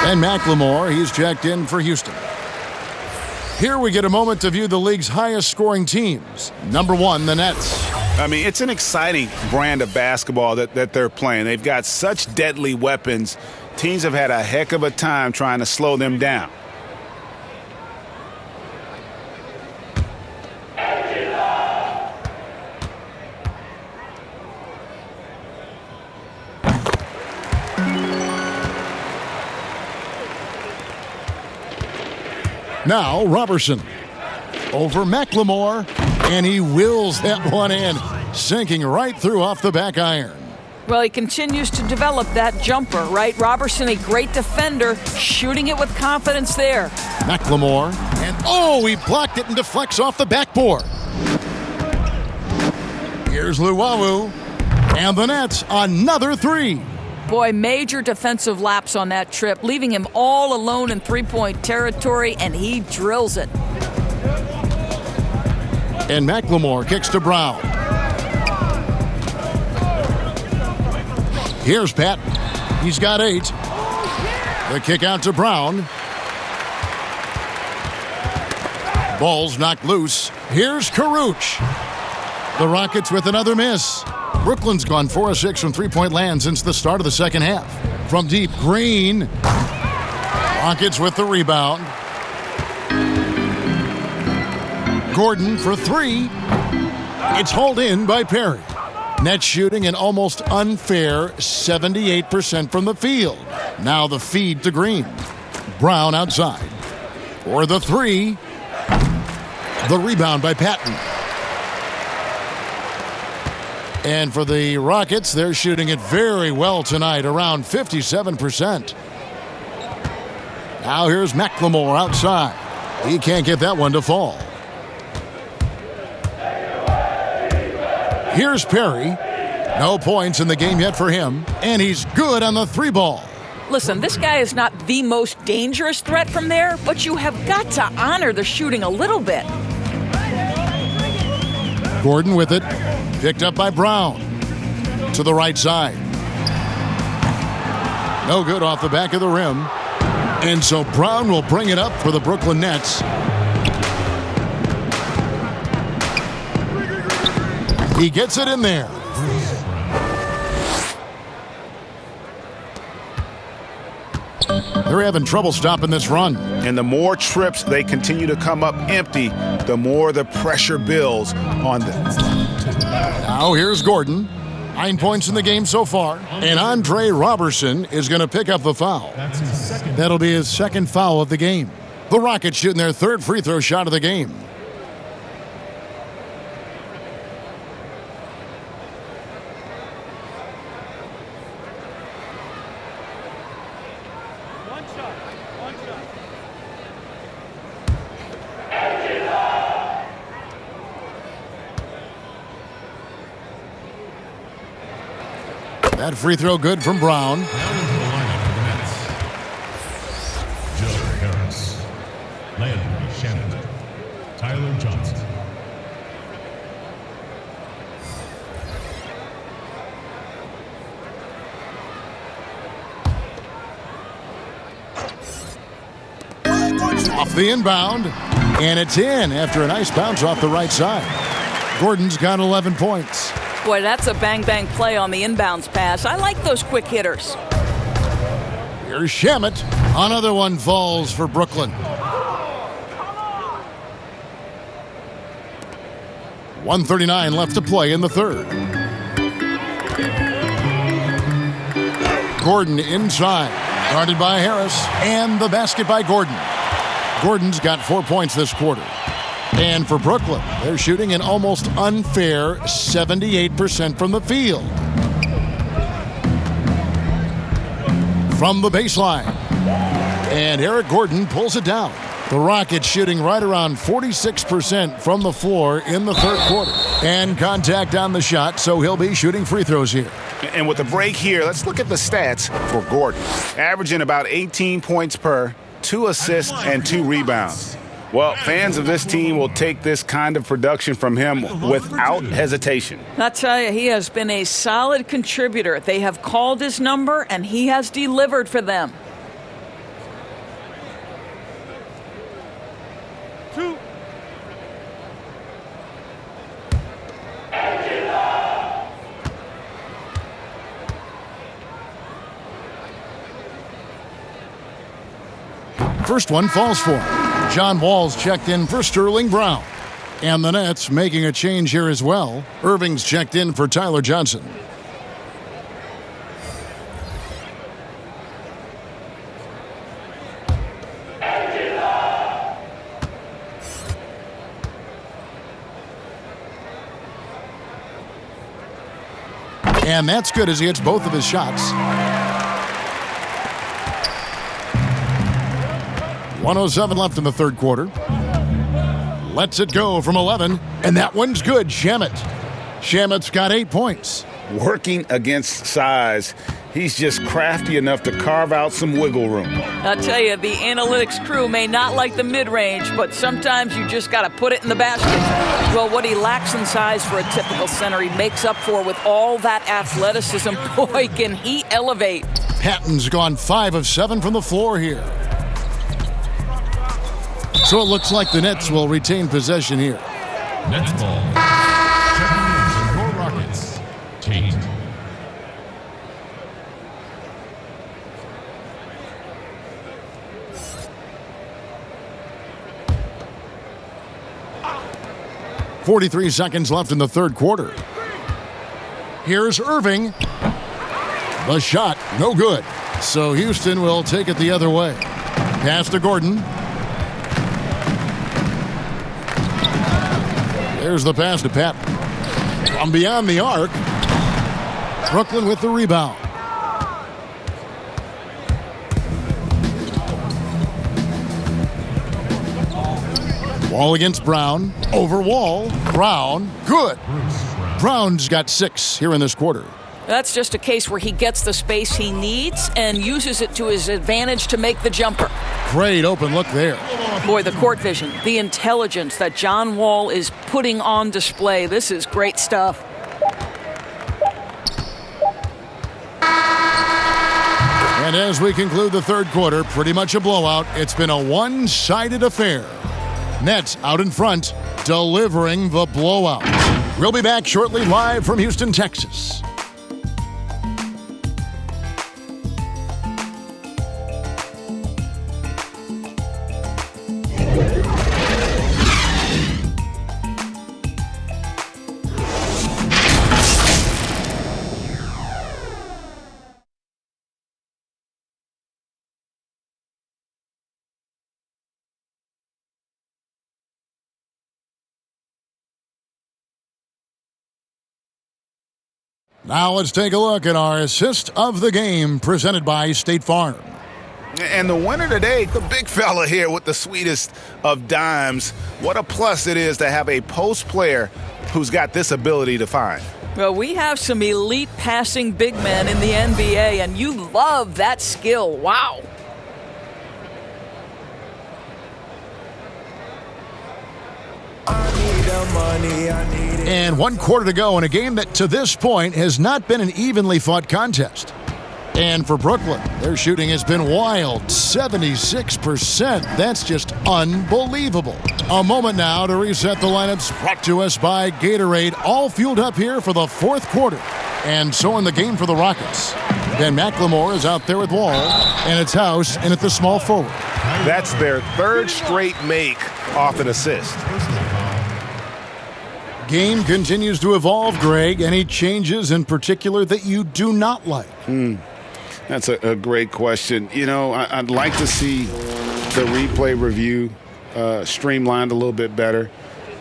And McLemore, he's checked in for Houston. Here we get a moment to view the league's highest scoring teams. Number 1, the Nets. I mean, it's an exciting brand of basketball that they're playing. They've got such deadly weapons. Teams have had a heck of a time trying to slow them down. Now Robertson over McLemore, and he wills that one in, sinking right through off the back iron. Well, he continues to develop that jumper, right? Robertson, a great defender, shooting it with confidence there. McLemore, and he blocked it and deflects off the backboard. Here's Luwawu, and the Nets, another 3. Boy, major defensive lapse on that trip, leaving him all alone in three-point territory, and he drills it. And McLemore kicks to Brown. Here's Pat. He's got 8. The kick out to Brown. Ball's knocked loose. Here's Karuch. The Rockets with another miss. Brooklyn's gone 4 of 6 from three-point land since the start of the second half. From deep, Green. Rockets with the rebound. Gordon for 3. It's hauled in by Perry. Nets shooting an almost unfair 78% from the field. Now the feed to Green. Brown outside. For the 3. The rebound by Patton. And for the Rockets, they're shooting it very well tonight, around 57%. Now here's McLemore outside. He can't get that one to fall. Here's Perry. No points in the game yet for him, and he's good on the 3-ball. Listen, this guy is not the most dangerous threat from there, but you have got to honor the shooting a little bit. Gordon with it. Picked up by Brown. To the right side. No good off the back of the rim. And so Brown will bring it up for the Brooklyn Nets. He gets it in there. They're having trouble stopping this run. And the more trips they continue to come up empty, the more the pressure builds on them. Now here's Gordon. 9 points in the game so far. And Andre Robertson is going to pick up the foul. That'll be his second foul of the game. The Rockets shooting their 3rd free throw shot of the game. That free throw good from Brown. Now into the lineup for the Nets. Joe Harris. Landry Shamet. Tyler Johnson. Off the inbound, and it's in after a nice bounce off the right side. Gordon's got 11 points. Boy, that's a bang-bang play on the inbounds pass. I like those quick hitters. Here's Shamet. Another one falls for Brooklyn. 1:39 left to play in the third. Gordon inside, guarded by Harris, and the basket by Gordon. Gordon's got 4 points this quarter. And for Brooklyn, they're shooting an almost unfair 78% from the field. From the baseline. And Eric Gordon pulls it down. The Rockets shooting right around 46% from the floor in the third quarter. And contact on the shot, so he'll be shooting free throws here. And with the break here, let's look at the stats for Gordon. Averaging about 18 points per, 2 assists, and 2 rebounds. Well, fans of this team will take this kind of production from him without hesitation. I tell you, he has been a solid contributor. They have called his number, and he has delivered for them. First one falls for him. John Wall's checked in for Sterling Brown. And the Nets making a change here as well. Irving's checked in for Tyler Johnson. And that's good as he hits both of his shots. 1:07 left in the third quarter. Lets it go from 11, and that one's good. Shamet's got 8 points. Working against size, he's just crafty enough to carve out some wiggle room. I tell you, the analytics crew may not like the mid-range, but sometimes you just got to put it in the basket. Well, what he lacks in size for a typical center, he makes up for with all that athleticism. Boy, can he elevate. Patton's gone 5 of 7 from the floor here. So it looks like the Nets will retain possession here. Nets ball. Checking in for Rockets. Tate. .43 seconds left in the third quarter. Here's Irving. The shot, no good. So Houston will take it the other way. Pass to Gordon. There's the pass to Patton. From beyond the arc. Brooklyn with the rebound. Wall against Brown. Over Wall. Brown. Good. Brown's got 6 here in this quarter. That's just a case where he gets the space he needs and uses it to his advantage to make the jumper. Great open look there. Boy, the court vision, the intelligence that John Wall is putting on display. This is great stuff. And as we conclude the third quarter, pretty much a blowout. It's been a one-sided affair. Nets out in front, delivering the blowout. We'll be back shortly live from Houston, Texas. Now let's take a look at our assist of the game presented by State Farm. And the winner today, the big fella here with the sweetest of dimes. What a plus it is to have a post player who's got this ability to find. Well, we have some elite passing big men in the NBA, and you love that skill. Wow. And 1 quarter to go in a game that to this point has not been an evenly fought contest. And for Brooklyn, their shooting has been wild, 76%. That's just unbelievable. A moment now to reset the lineups, brought to us by Gatorade, all fueled up here for the fourth quarter. And so in the game for the Rockets, Ben McLemore is out there with Wall, and it's House in at the small forward. That's their third straight make off an assist. Game continues to evolve, Greg. Any changes in particular that you do not like? That's a great question. You know, I'd like to see the replay review streamlined a little bit better.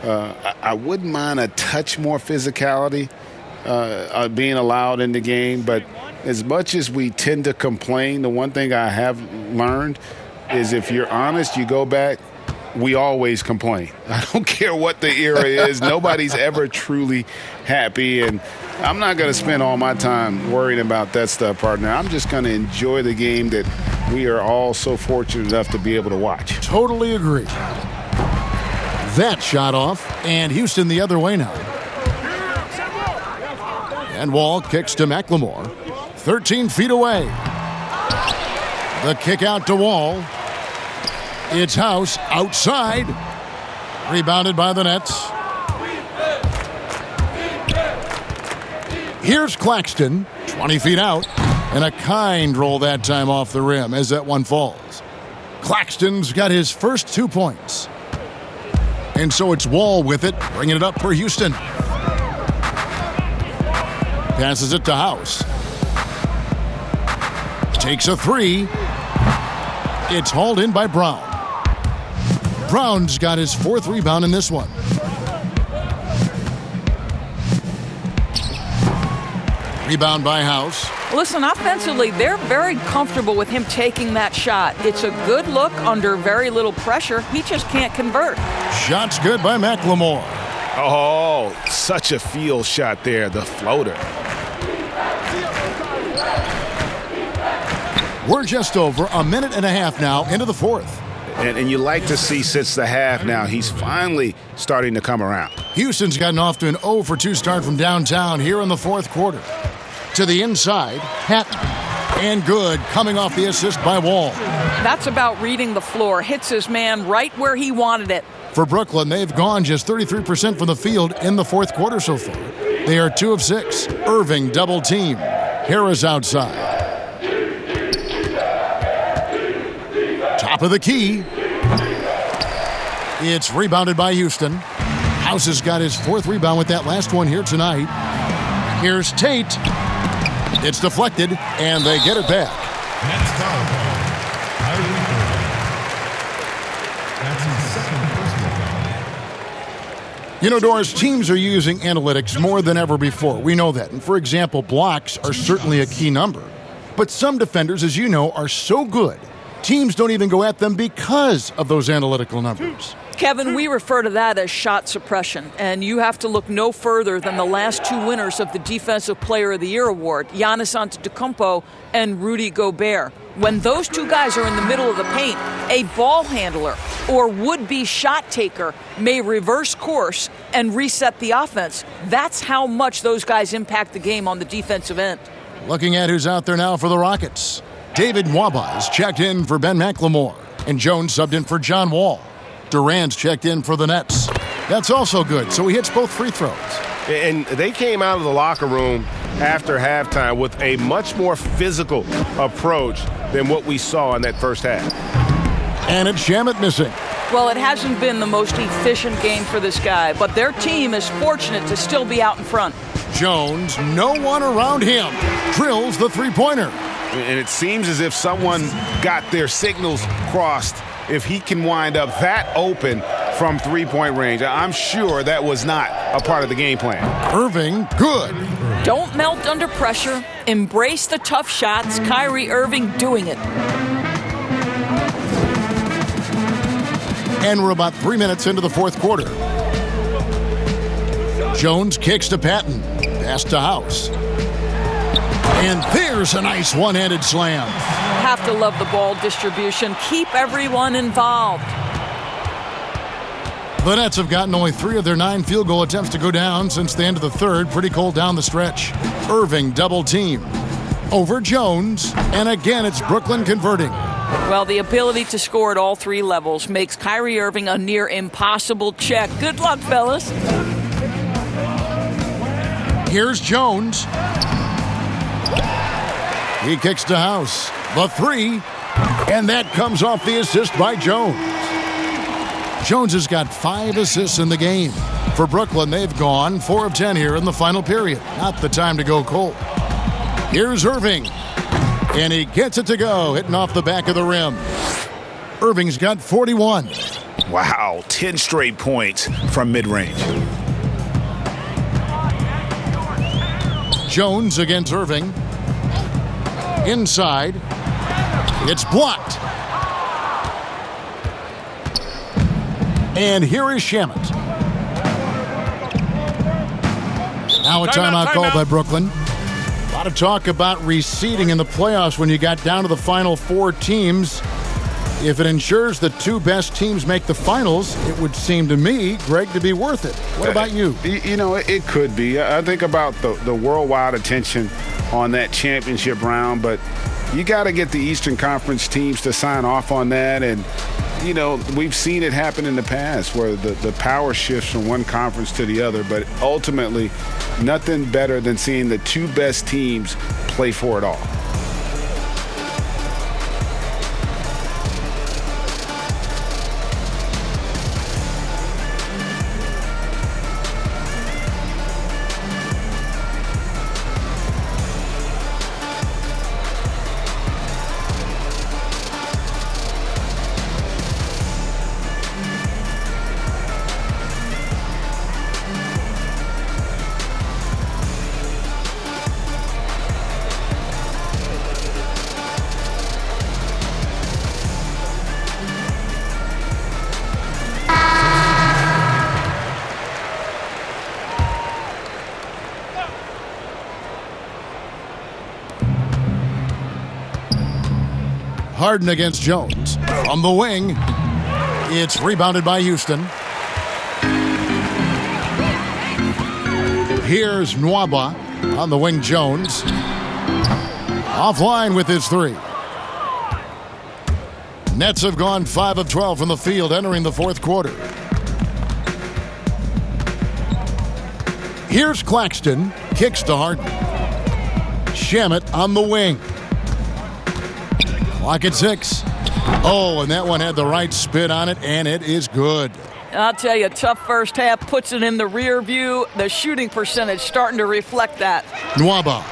I wouldn't mind a touch more physicality being allowed in the game, but as much as we tend to complain, the one thing I have learned is if you're honest, you go back, we always complain. I don't care what the era is. Nobody's ever truly happy, and I'm not going to spend all my time worrying about that stuff, partner. I'm just going to enjoy the game that we are all so fortunate enough to be able to watch. Totally agree. That shot off, and Houston the other way now. And Wall kicks to McLemore. 13 feet away. The kick out to Wall. It's House outside. Rebounded by the Nets. Here's Claxton, 20 feet out, and a kind roll that time off the rim as that one falls. Claxton's got his first 2 points. And so it's Wall with it, bringing it up for Houston. Passes it to House. Takes a three. It's hauled in by Brown. Brown's got his fourth rebound in this one. Rebound by House. Listen, offensively, they're very comfortable with him taking that shot. It's a good look under very little pressure. He just can't convert. Shot's good by McLemore. Oh, such a field shot there, the floater. We're just over a minute and a half now into the fourth. And you like to see since the half now, he's finally starting to come around. Houston's gotten off to an 0 for 2 start from downtown here in the fourth quarter. To the inside, Hatton. And good, coming off the assist by Wall. That's about reading the floor. Hits his man right where he wanted it. For Brooklyn, they've gone just 33% from the field in the fourth quarter so far. They are 2 of 6. Irving double team. Harris outside. Top of the key. It's rebounded by Houston. House has got his fourth rebound with that last one here tonight. Here's Tate. It's deflected, and they get it back. That's foul. That's his second personal foul. You know, Doris, teams are using analytics more than ever before. We know that. And for example, blocks are certainly a key number. But some defenders, as you know, are so good, teams don't even go at them because of those analytical numbers. Kevin, we refer to that as shot suppression, and you have to look no further than the last 2 winners of the Defensive Player of the Year award, Giannis Antetokounmpo and Rudy Gobert. When those 2 guys are in the middle of the paint, a ball handler or would-be shot taker may reverse course and reset the offense. That's how much those guys impact the game on the defensive end. Looking at who's out there now for the Rockets. David Nwaba checked in for Ben McLemore, and Jones subbed in for John Wall. Durant's checked in for the Nets. That's also good, so he hits both free throws. And they came out of the locker room after halftime with a much more physical approach than what we saw in that first half. And it's Shamet missing. Well, it hasn't been the most efficient game for this guy, but their team is fortunate to still be out in front. Jones, no one around him, drills the three-pointer. And it seems as if someone got their signals crossed. If he can wind up that open from three-point range, I'm sure that was not a part of the game plan. Irving, good. Don't melt under pressure. Embrace the tough shots. Kyrie Irving doing it. And we're about 3 minutes into the fourth quarter. Jones kicks to Patton. Pass to House. And there's a nice one-handed slam. Have to love the ball distribution. Keep everyone involved. The Nets have gotten only 3 of their 9 field goal attempts to go down since the end of the third. Pretty cold down the stretch. Irving double team over Jones. And again, it's Brooklyn converting. Well, the ability to score at all 3 levels makes Kyrie Irving a near impossible check. Good luck, fellas. Here's Jones. He kicks to House. The 3. And that comes off the assist by Jones. Jones has got 5 assists in the game. For Brooklyn, they've gone 4 of 10 here in the final period. Not the time to go cold. Here's Irving. And he gets it to go, hitting off the back of the rim. Irving's got 41. Wow, 10 straight points from mid-range. Jones against Irving. Inside. It's blocked. And here is Shamet. Now a timeout called by Brooklyn. A lot of talk about reseeding in the playoffs when you got down to the final 4 teams. If it ensures the 2 best teams make the finals, it would seem to me, Greg, to be worth it. What about you? You know, it could be. I think about the worldwide attention on that championship round, but you got to get the Eastern Conference teams to sign off on that. And, you know, we've seen it happen in the past where the power shifts from one conference to the other, but ultimately nothing better than seeing the 2 best teams play for it all. Harden against Jones. On the wing, it's rebounded by Houston. Here's Nwaba. On the wing, Jones. Offline with his 3. Nets have gone 5 of 12 from the field entering the 4th quarter. Here's Claxton. Kicks to Harden. Shamet on the wing. Clock at 6. Oh, and that one had the right spin on it, and it is good. I'll tell you, tough first half puts it in the rear view. The shooting percentage starting to reflect that. Nwaba.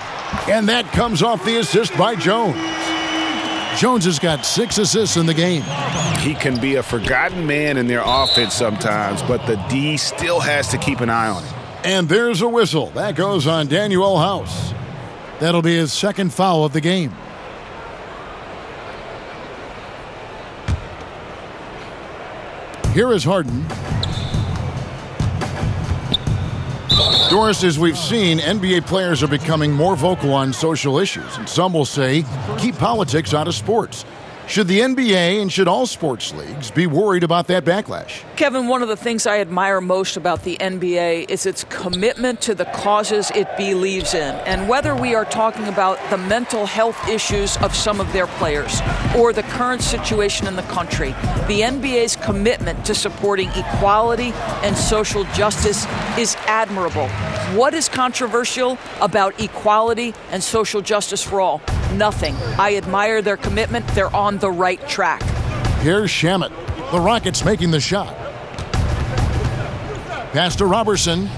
And that comes off the assist by Jones. Jones has got 6 assists in the game. He can be a forgotten man in their offense sometimes, but the D still has to keep an eye on him. And there's a whistle. That goes on Daniel House. That'll be his 2nd foul of the game. Here is Harden. Doris, as we've seen, NBA players are becoming more vocal on social issues, and some will say, keep politics out of sports. Should the NBA and should all sports leagues be worried about that backlash? Kevin, one of the things I admire most about the NBA is its commitment to the causes it believes in. And whether we are talking about the mental health issues of some of their players or the current situation in the country, the NBA's commitment to supporting equality and social justice is admirable. What is controversial about equality and social justice for all? Nothing. I admire their commitment. They're on the right track. Here's Shamet. The Rockets making the shot. Pass to Robertson.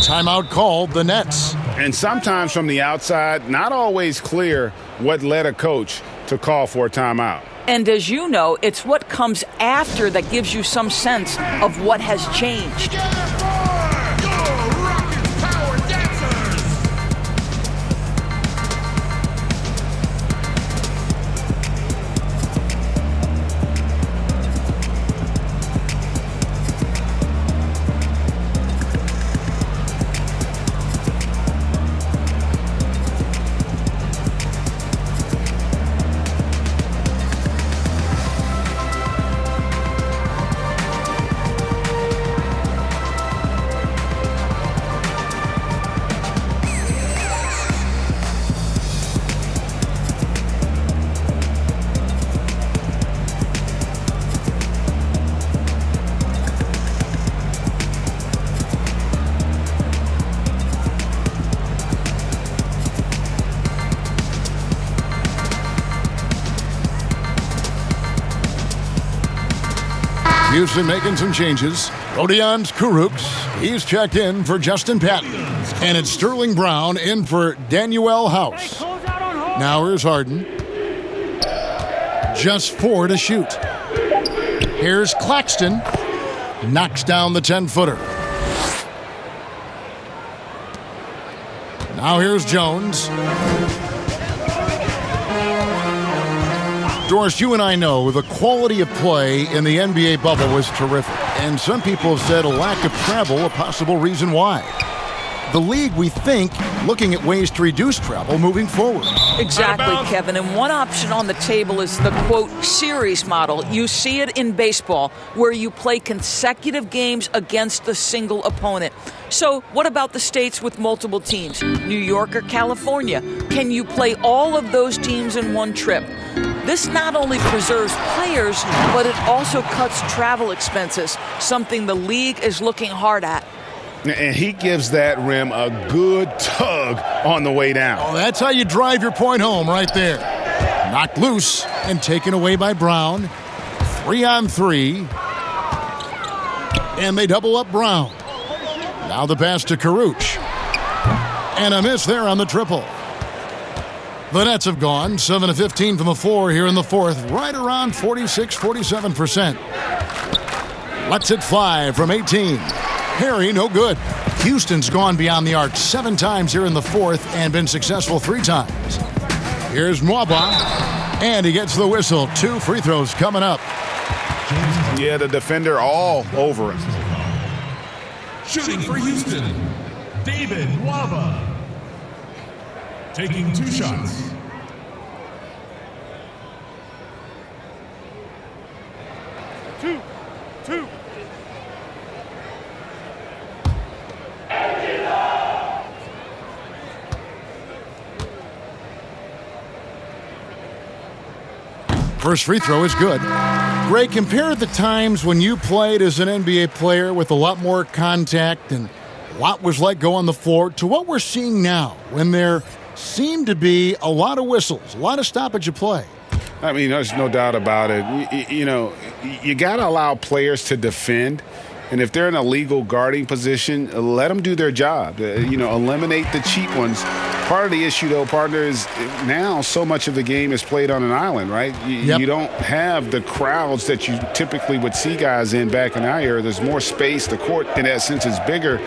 Timeout called, the Nets. And sometimes from the outside, not always clear what led a coach to call for a timeout. And as you know, it's what comes after that gives you some sense of what has changed. Houston making some changes. Rodion's Kurucs. He's checked in for Justin Patton. And it's Sterling Brown in for Danuel House. Now here's Harden. Just 4 to shoot. Here's Claxton. Knocks down the 10-footer. Now here's Jones. Doris, you and I know the quality of play in the NBA bubble was terrific. And some people have said a lack of travel a possible reason why. The league, we think, looking at ways to reduce travel moving forward. Exactly, Kevin. And one option on the table is the, quote, series model. You see it in baseball, where you play consecutive games against a single opponent. So what about the states with multiple teams, New York or California? Can you play all of those teams in one trip? This not only preserves players, but it also cuts travel expenses, something the league is looking hard at. And he gives that rim a good tug on the way down. Oh, that's how you drive your point home right there. Knocked loose and taken away by Brown. 3-on-3. And they double up Brown. Now the pass to Kurucs. And a miss there on the triple. The Nets have gone 7-15 from the floor here in the fourth, right around 46-47%. Lets it fly from 18. Harry, no good. Houston's gone beyond the arc 7 times here in the fourth and been successful 3 times. Here's Mwaba, and he gets the whistle. 2 free throws coming up. Yeah, the defender all over him. Shooting for Houston, David Nwaba. Taking 2 shots. Two. First free throw is good. Greg, compare the times when you played as an NBA player with a lot more contact and a lot was let go on the floor to what we're seeing now when there seem to be a lot of whistles, a lot of stoppage of play. I mean, there's no doubt about it. You know, you got to allow players to defend. And if they're in a legal guarding position, let them do their job. Eliminate the cheap ones. Part of the issue, though, partner, is now so much of the game is played on an island, right? You don't have the crowds that you typically would see guys in back in our era. There's more space. The court, in that sense, is bigger.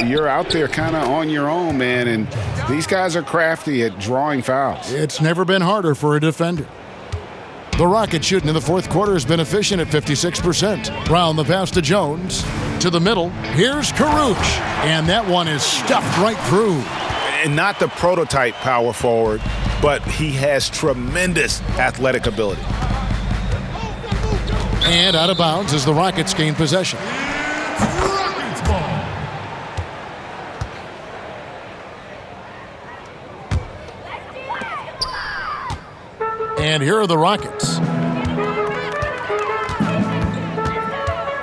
You're out there kind of on your own, man, and these guys are crafty at drawing fouls. It's never been harder for a defender. The Rockets shooting in the fourth quarter has been efficient at 56%. Brown the pass to Jones. To the middle. Here's Kurucs. And that one is stuffed right through. And not the prototype power forward, but he has tremendous athletic ability. And out of bounds as the Rockets gain possession. Rockets ball. And here are the Rockets.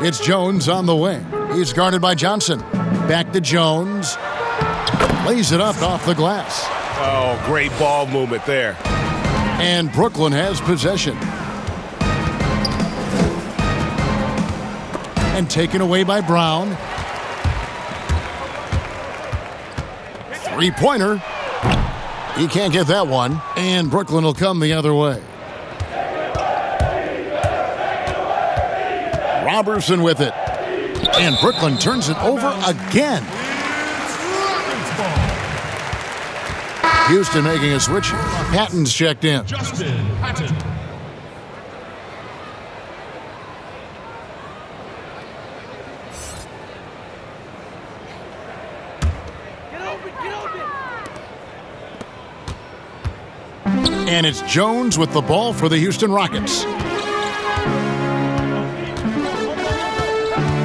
It's Jones on the wing. He's guarded by Johnson. Back to Jones. Lays it up off the glass. Oh, great ball movement there. And Brooklyn has possession. And taken away by Brown. 3-pointer. He can't get that one. And Brooklyn will come the other way. Robertson with it. And Brooklyn turns it over again. Houston making a switch here. Patton's checked in. Justin Patton. And it's Jones with the ball for the Houston Rockets.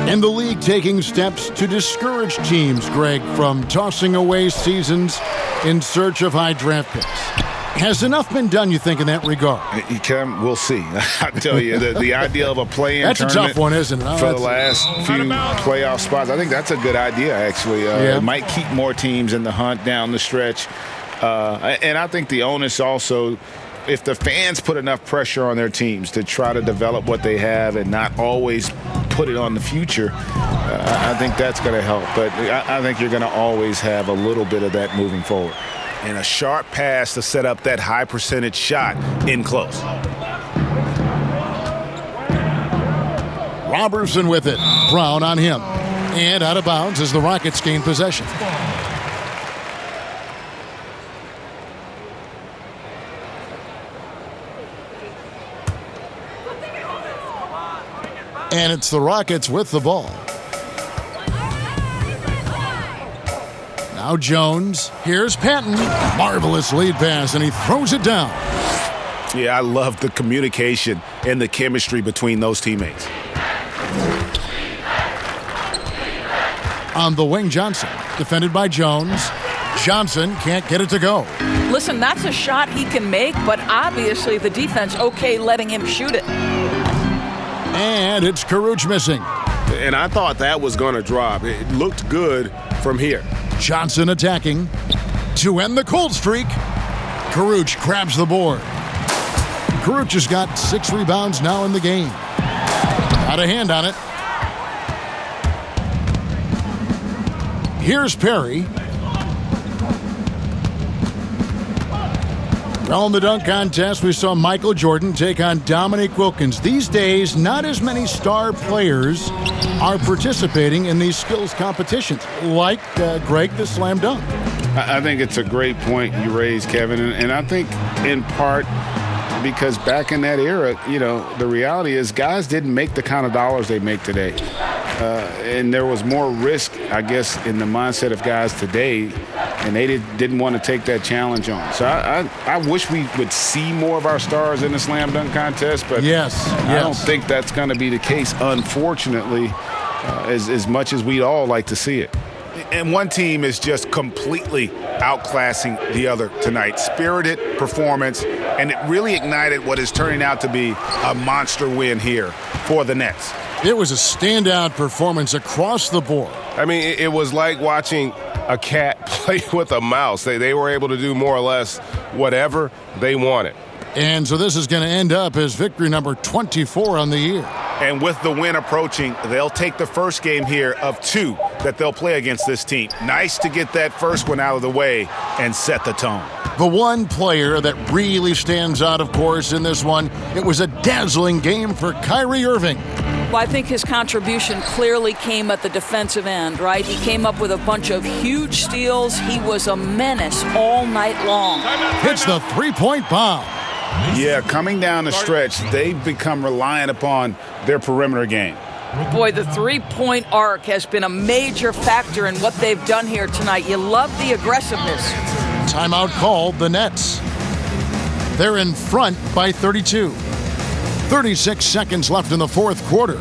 And the league taking steps to discourage teams, Greg, from tossing away seasons in search of high draft picks. Has enough been done, you think, in that regard? We'll see. I tell you, the idea of a play-in that's tournament a tough one, isn't it? for the last few playoff spots, I think that's a good idea, actually. It might keep more teams in the hunt down the stretch. And I think the onus also if the fans put enough pressure on their teams to try to develop what they have and not always put it on the future, I think that's going to help. But I think you're going to always have a little bit of that moving forward. And a sharp pass to set up that high percentage shot in close. Robertson with it. Brown on him. And out of bounds as the Rockets gain possession. And it's the Rockets with the ball. Now Jones. Here's Patton. Marvelous lead pass, and he throws it down. Yeah, I love the communication and the chemistry between those teammates. On the wing, Johnson. Defended by Jones. Johnson can't get it to go. Listen, that's a shot he can make, but obviously the defense okay letting him shoot it. And it's Karuch missing. And I thought that was going to drop. It looked good from here. Johnson attacking to end the cold streak. Karuch grabs the board. Karuch has got 6 rebounds now in the game. Got a hand on it. Here's Perry. Well, in the dunk contest, we saw Michael Jordan take on Dominique Wilkins. These days, not as many star players are participating in these skills competitions, like Greg the slam dunk. I think it's a great point you raised, Kevin, and I think in part because back in that era, you know, the reality is guys didn't make the kind of dollars they make today. And there was more risk, I guess, in the mindset of guys today, and they didn't want to take that challenge on. So I wish we would see more of our stars in the slam dunk contest, but I don't think that's going to be the case, unfortunately, as much as we'd all like to see it. And one team is just completely outclassing the other tonight. Spirited performance, and it really ignited what is turning out to be a monster win here for the Nets. It was a standout performance across the board. I mean, it was like watching a cat play with a mouse. They were able to do more or less whatever they wanted. And so this is going to end up as victory number 24 on the year. And with the win approaching, they'll take the first game here of 2 that they'll play against this team. Nice to get that first one out of the way and set the tone. The one player that really stands out, of course, in this one, it was a dazzling game for Kyrie Irving. Well, I think his contribution clearly came at the defensive end, right? He came up with a bunch of huge steals. He was a menace all night long. Hits the three-point bomb. Yeah, coming down the stretch, they've become reliant upon their perimeter game. Boy, the three-point arc has been a major factor in what they've done here tonight. You love the aggressiveness. Timeout called the Nets. They're in front by 32. 36 seconds left in the fourth quarter.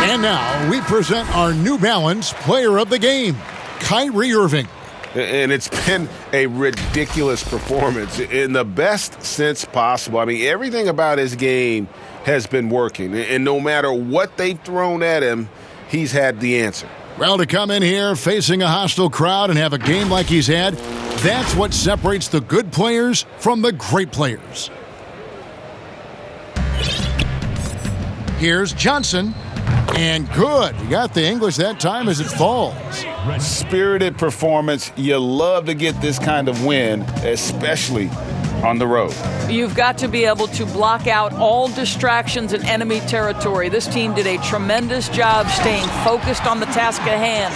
And now we present our New Balance Player of the Game, Kyrie Irving. And it's been a ridiculous performance in the best sense possible. I mean, everything about his game has been working. And no matter what they've thrown at him, he's had the answer. Well, to come in here facing a hostile crowd and have a game like he's had, that's what separates the good players from the great players. Here's Johnson. And good. You got the English that time as it falls. Spirited performance. You love to get this kind of win, especially on the road. You've got to be able to block out all distractions in enemy territory. This team did a tremendous job staying focused on the task at hand.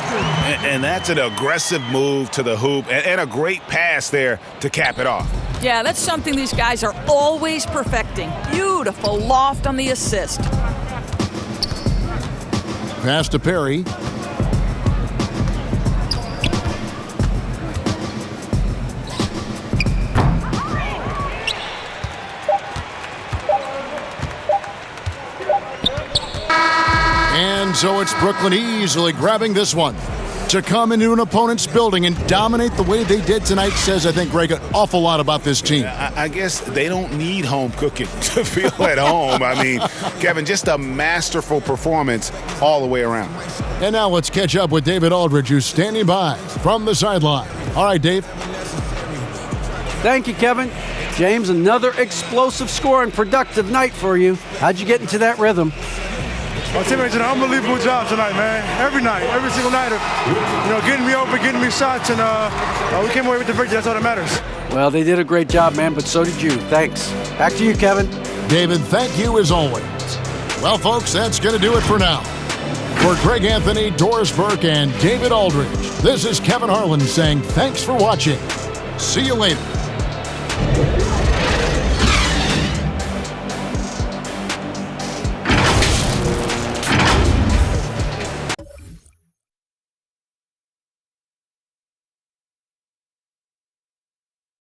And that's an aggressive move to the hoop and a great pass there to cap it off. Yeah, that's something these guys are always perfecting. Beautiful loft on the assist. Pass to Perry. And so it's Brooklyn easily grabbing this one. To come into an opponent's building and dominate the way they did tonight says, I think, Greg, an awful lot about this team. I guess they don't need home cooking to feel at home. I mean, Kevin, just a masterful performance all the way around. And now let's catch up with David Aldridge, who's standing by from the sideline. All right, Dave. Thank you, Kevin. James, another explosive score and productive night for you. How'd you get into that rhythm? Our teammates did an unbelievable job tonight, man. Every night, every single night of, getting me open, getting me shots, and we came away with the victory. That's all that matters. Well, they did a great job, man, but so did you. Thanks. Back to you, Kevin. David, thank you as always. Well, folks, that's going to do it for now. For Greg Anthony, Doris Burke, and David Aldridge, this is Kevin Harlan saying thanks for watching. See you later.